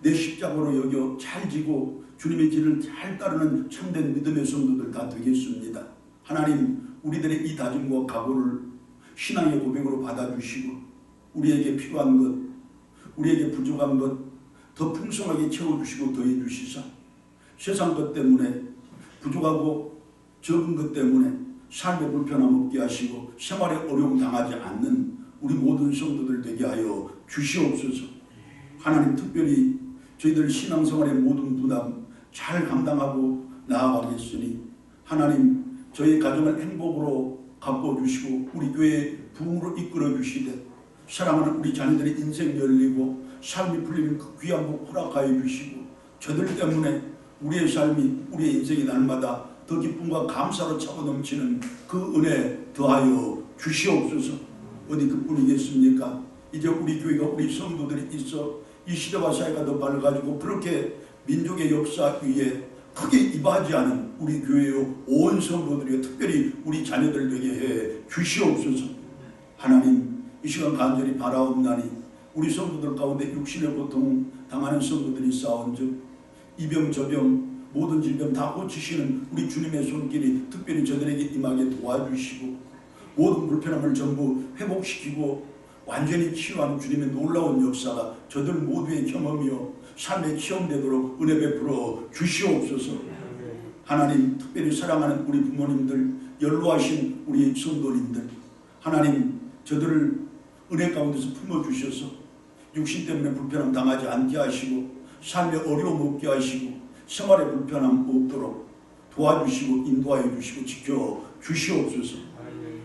내 십자가로 여겨 잘 지고 주님의 길을 잘 따르는 참된 믿음의 성도들 다 되겠습니다. 하나님, 우리들의 이 다짐과 각오를 신앙의 고백으로 받아주시고 우리에게 필요한 것, 우리에게 부족한 것 더 풍성하게 채워주시고 더해주시사 세상 것 때문에 부족하고 적은 것 때문에 삶의 불편함 없게 하시고 생활에 어려움 당하지 않는 우리 모든 성도들 되게 하여 주시옵소서. 하나님, 특별히 저희들 신앙생활의 모든 부담 잘 감당하고 나아가겠으니 하나님, 저희 가정을 행복으로 가꿔주시고 우리 교회의 부흥으로 이끌어 주시되 사랑하는 우리 자녀들의 인생 열리고 삶이 풀리는 그 귀한 복 허락하여 주시고 저들 때문에 우리의 삶이 우리의 인생이 날마다 더 기쁨과 감사로 차고 넘치는 그 은혜 더하여 주시옵소서. 어디 그뿐이겠습니까? 이제 우리 교회가 우리 성도들이 있어 이 시대와 사회가 더 밝아지고 그렇게 민족의 역사 위에 크게 이바지하는 우리 교회의 온 성도들이 특별히 우리 자녀들 되게 해 주시옵소서. 하나님, 이 시간 간절히 바라옵나니 우리 성도들 가운데 육신의 고통 당하는 성도들이 싸운즉 이병 저병 모든 질병 다 고치시는 우리 주님의 손길이 특별히 저들에게 임하게 도와주시고 모든 불편함을 전부 회복시키고 완전히 치유하는 주님의 놀라운 역사가 저들 모두의 경험이요 삶에 체험되도록 은혜 베풀어 주시옵소서. 하나님, 특별히 사랑하는 우리 부모님들, 연로하신 우리 성도님들, 하나님, 저들을 은혜 가운데서 품어주셔서 육신 때문에 불편함 당하지 않게 하시고 삶에 어려움 없게 하시고 생활에 불편함 없도록 도와주시고 인도하여 주시고 지켜 주시옵소서.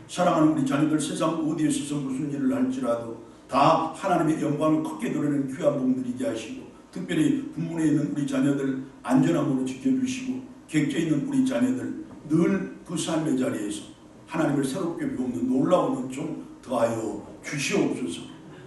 사랑하는 우리 자녀들 세상 어디에 있어서 무슨 일을 할지라도 다 하나님의 영광을 크게 드러내는 귀한 복 누리게 하시고 특별히 부문에 있는 우리 자녀들 안전함으로 지켜주시고 객지에 있는 우리 자녀들 늘 그 삶의 자리에서 하나님을 새롭게 배우는 놀라운 은총 더하여 주시옵소서.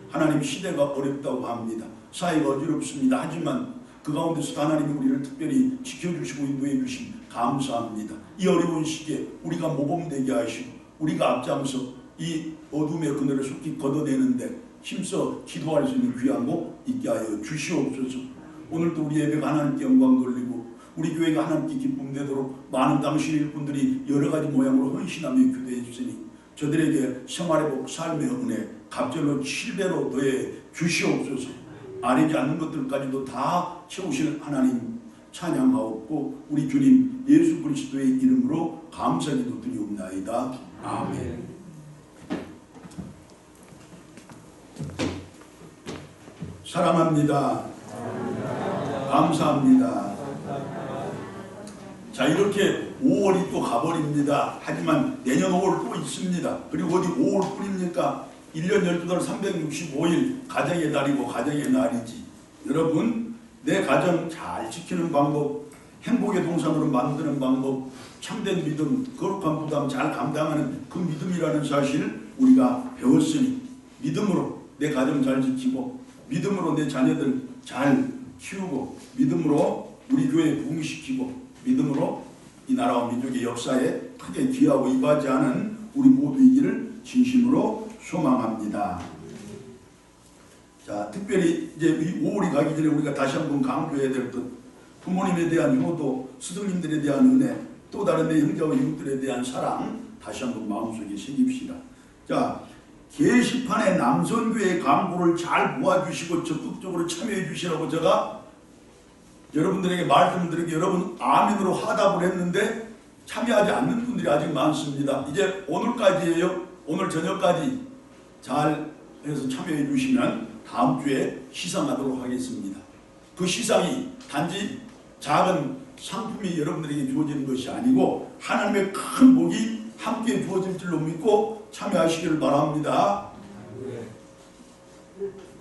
하나님, 시대가 어렵다고 합니다. 사회가 어지럽습니다. 하지만 그 가운데서 하나님이 우리를 특별히 지켜주시고 인도해 주심 감사합니다. 이 어려운 시기에 우리가 모범되게 하시고 우리가 앞장서 이 어둠의 그늘을 속히 걷어내는데 힘써 기도할 수 있는 귀한 복 있게 하여 주시옵소서. 오늘도 우리 예배가 하나님께 영광 돌리고 우리 교회가 하나님께 기쁨 되도록 많은 당신 일꾼들이 여러 가지 모양으로 헌신하며 기도해 주시니 저들에게 생활의 복, 삶의 은혜 갑절로 7배로 더해 주시옵소서. 아니지 않는 것들까지도 다 채우실 하나님 찬양하옵고 우리 주님 예수 그리스도의 이름으로 감사기도 드리옵나이다. 아멘. 사랑합니다. 감사합니다. 자, 이렇게 5월이 또 가버립니다. 하지만 내년 5월 또 있습니다. 그리고 어디 5월 뿐입니까? 1년 12달 365일 가정의 달이고 가정의 날이지. 여러분, 내 가정 잘 지키는 방법, 행복의 동산으로 만드는 방법, 참된 믿음, 거룩한 부담 잘 감당하는 그 믿음이라는 사실 우리가 배웠으니 믿음으로 내 가정 잘 지키고 믿음으로 내 자녀들 잘 키우고 믿음으로 우리 교회 부흥시키고 믿음으로 이 나라와 민족의 역사에 크게 기여하고 이바지하는 우리 모두이기를 진심으로 소망합니다. 자, 특별히 이제 이 5월이 가기 전에 우리가 다시 한번 강조해야 될 것, 부모님에 대한 효도, 스승님들에 대한 은혜, 또 다른 내 형제와 형들에 대한 사랑 다시 한번 마음속에 새깁시다. 자, 게시판에 남선교회 광고를 잘 모아주시고 적극적으로 참여해 주시라고 제가 여러분들에게 말씀드리기 여러분 아멘으로 화답을 했는데 참여하지 않는 분들이 아직 많습니다. 이제 오늘까지예요. 오늘 저녁까지 잘 해서 참여해 주시면 다음 주에 시상하도록 하겠습니다. 그 시상이 단지 작은 상품이 여러분들에게 주어지는 것이 아니고 하나님의 큰 복이 함께 주어질 줄로 믿고 참여하시기를 바랍니다.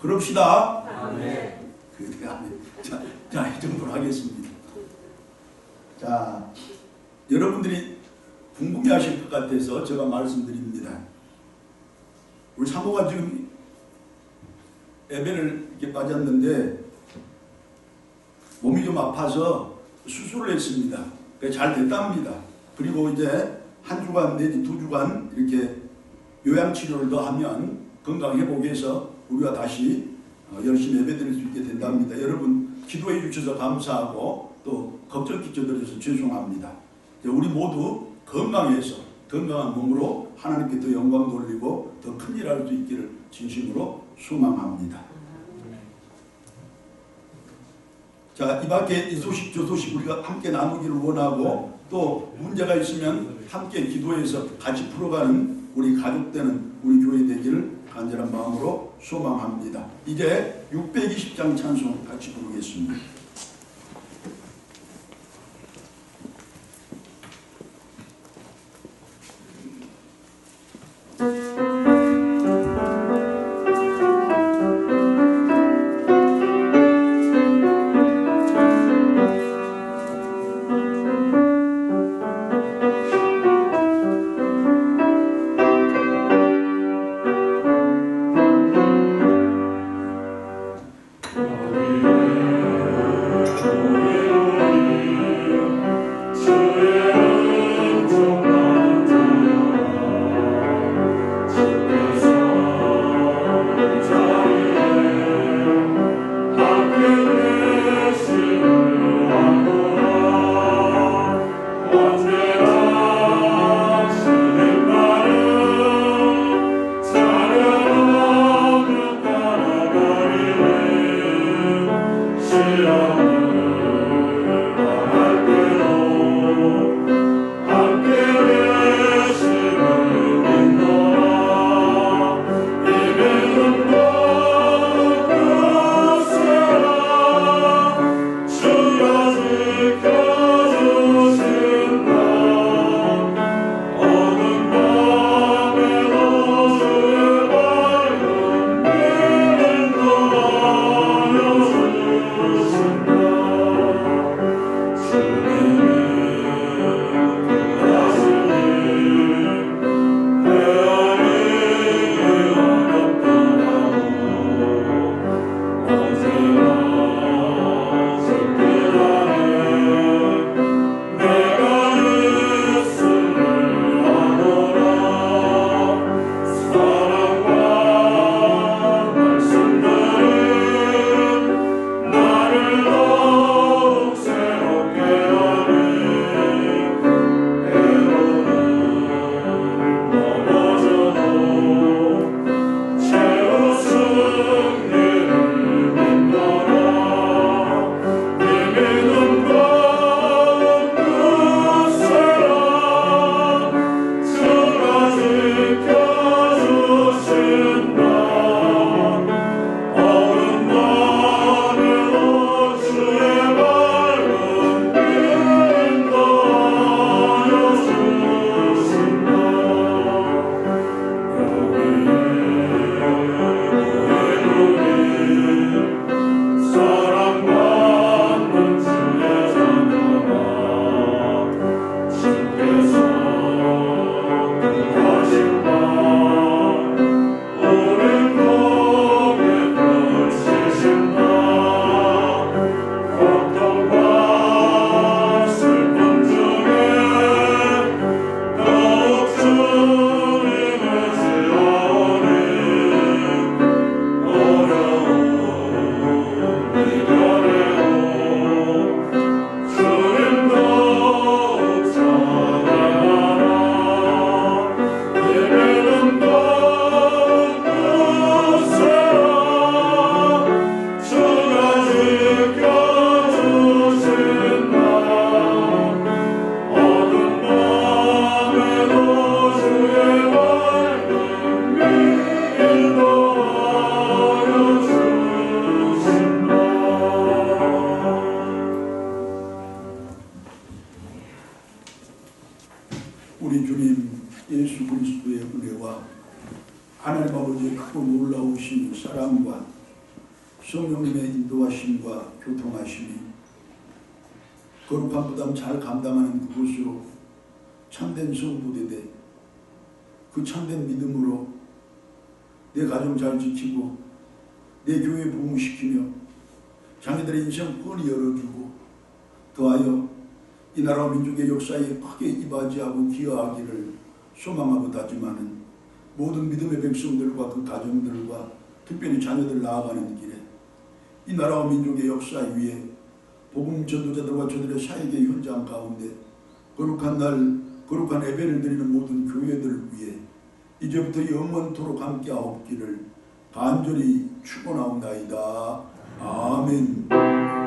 그럽시다. 아멘. 자, 이 정도로 하겠습니다. 자, 여러분들이 궁금해하실 것 같아서 제가 말씀드립니다. 우리 사모가 지금 예배를 이렇게 빠졌는데 몸이 좀 아파서 수술을 했습니다. 잘 됐답니다. 그리고 이제 한 주간 내지 2주간 이렇게 요양치료를 더 하면 건강 회복해서 우리가 다시 열심히 예배드릴 수 있게 된답니다. 여러분 기도해 주셔서 감사하고 또 걱정 끼쳐드려서 죄송합니다. 우리 모두 건강해서 건강한 몸으로 하나님께 더 영광 돌리고 더 큰일 할 수 있기를 진심으로 소망합니다. 자, 이 밖에 이 소식 저 소식 우리가 함께 나누기를 원하고 또 문제가 있으면 함께 기도해서 같이 풀어가는 우리 가족되는 우리 교회 되기를 간절한 마음으로 소망합니다. 이제 620장 찬송 같이 부르겠습니다. 아멘. 주님 예수 그리스도의 은혜와 하나님 아버지의 크고 놀라우신 사랑과 성령님의 인도하심과 교통하심이 거룩한 부담 잘 감당하는 그곳으로 참된 성도되되 그 참된 믿음으로 내 가정 잘 지키고 내 교회 부흥시키며 자기들의 인생 뻔히 열어주고 더하여 이 나라와 민족의 역사에 크게 이바지하고 기여하기를 소망하고 다짐하는 모든 믿음의 백성들과 그 가정들과 특별히 자녀들 나아가는 길에 이 나라와 민족의 역사 위에 복음 전도자들과 저들의 사역의 현장 가운데 거룩한 날 거룩한 예배를 드리는 모든 교회들을 위해 이제부터 영원토록 함께하옵기를 간절히 축원하옵나이다. 아멘.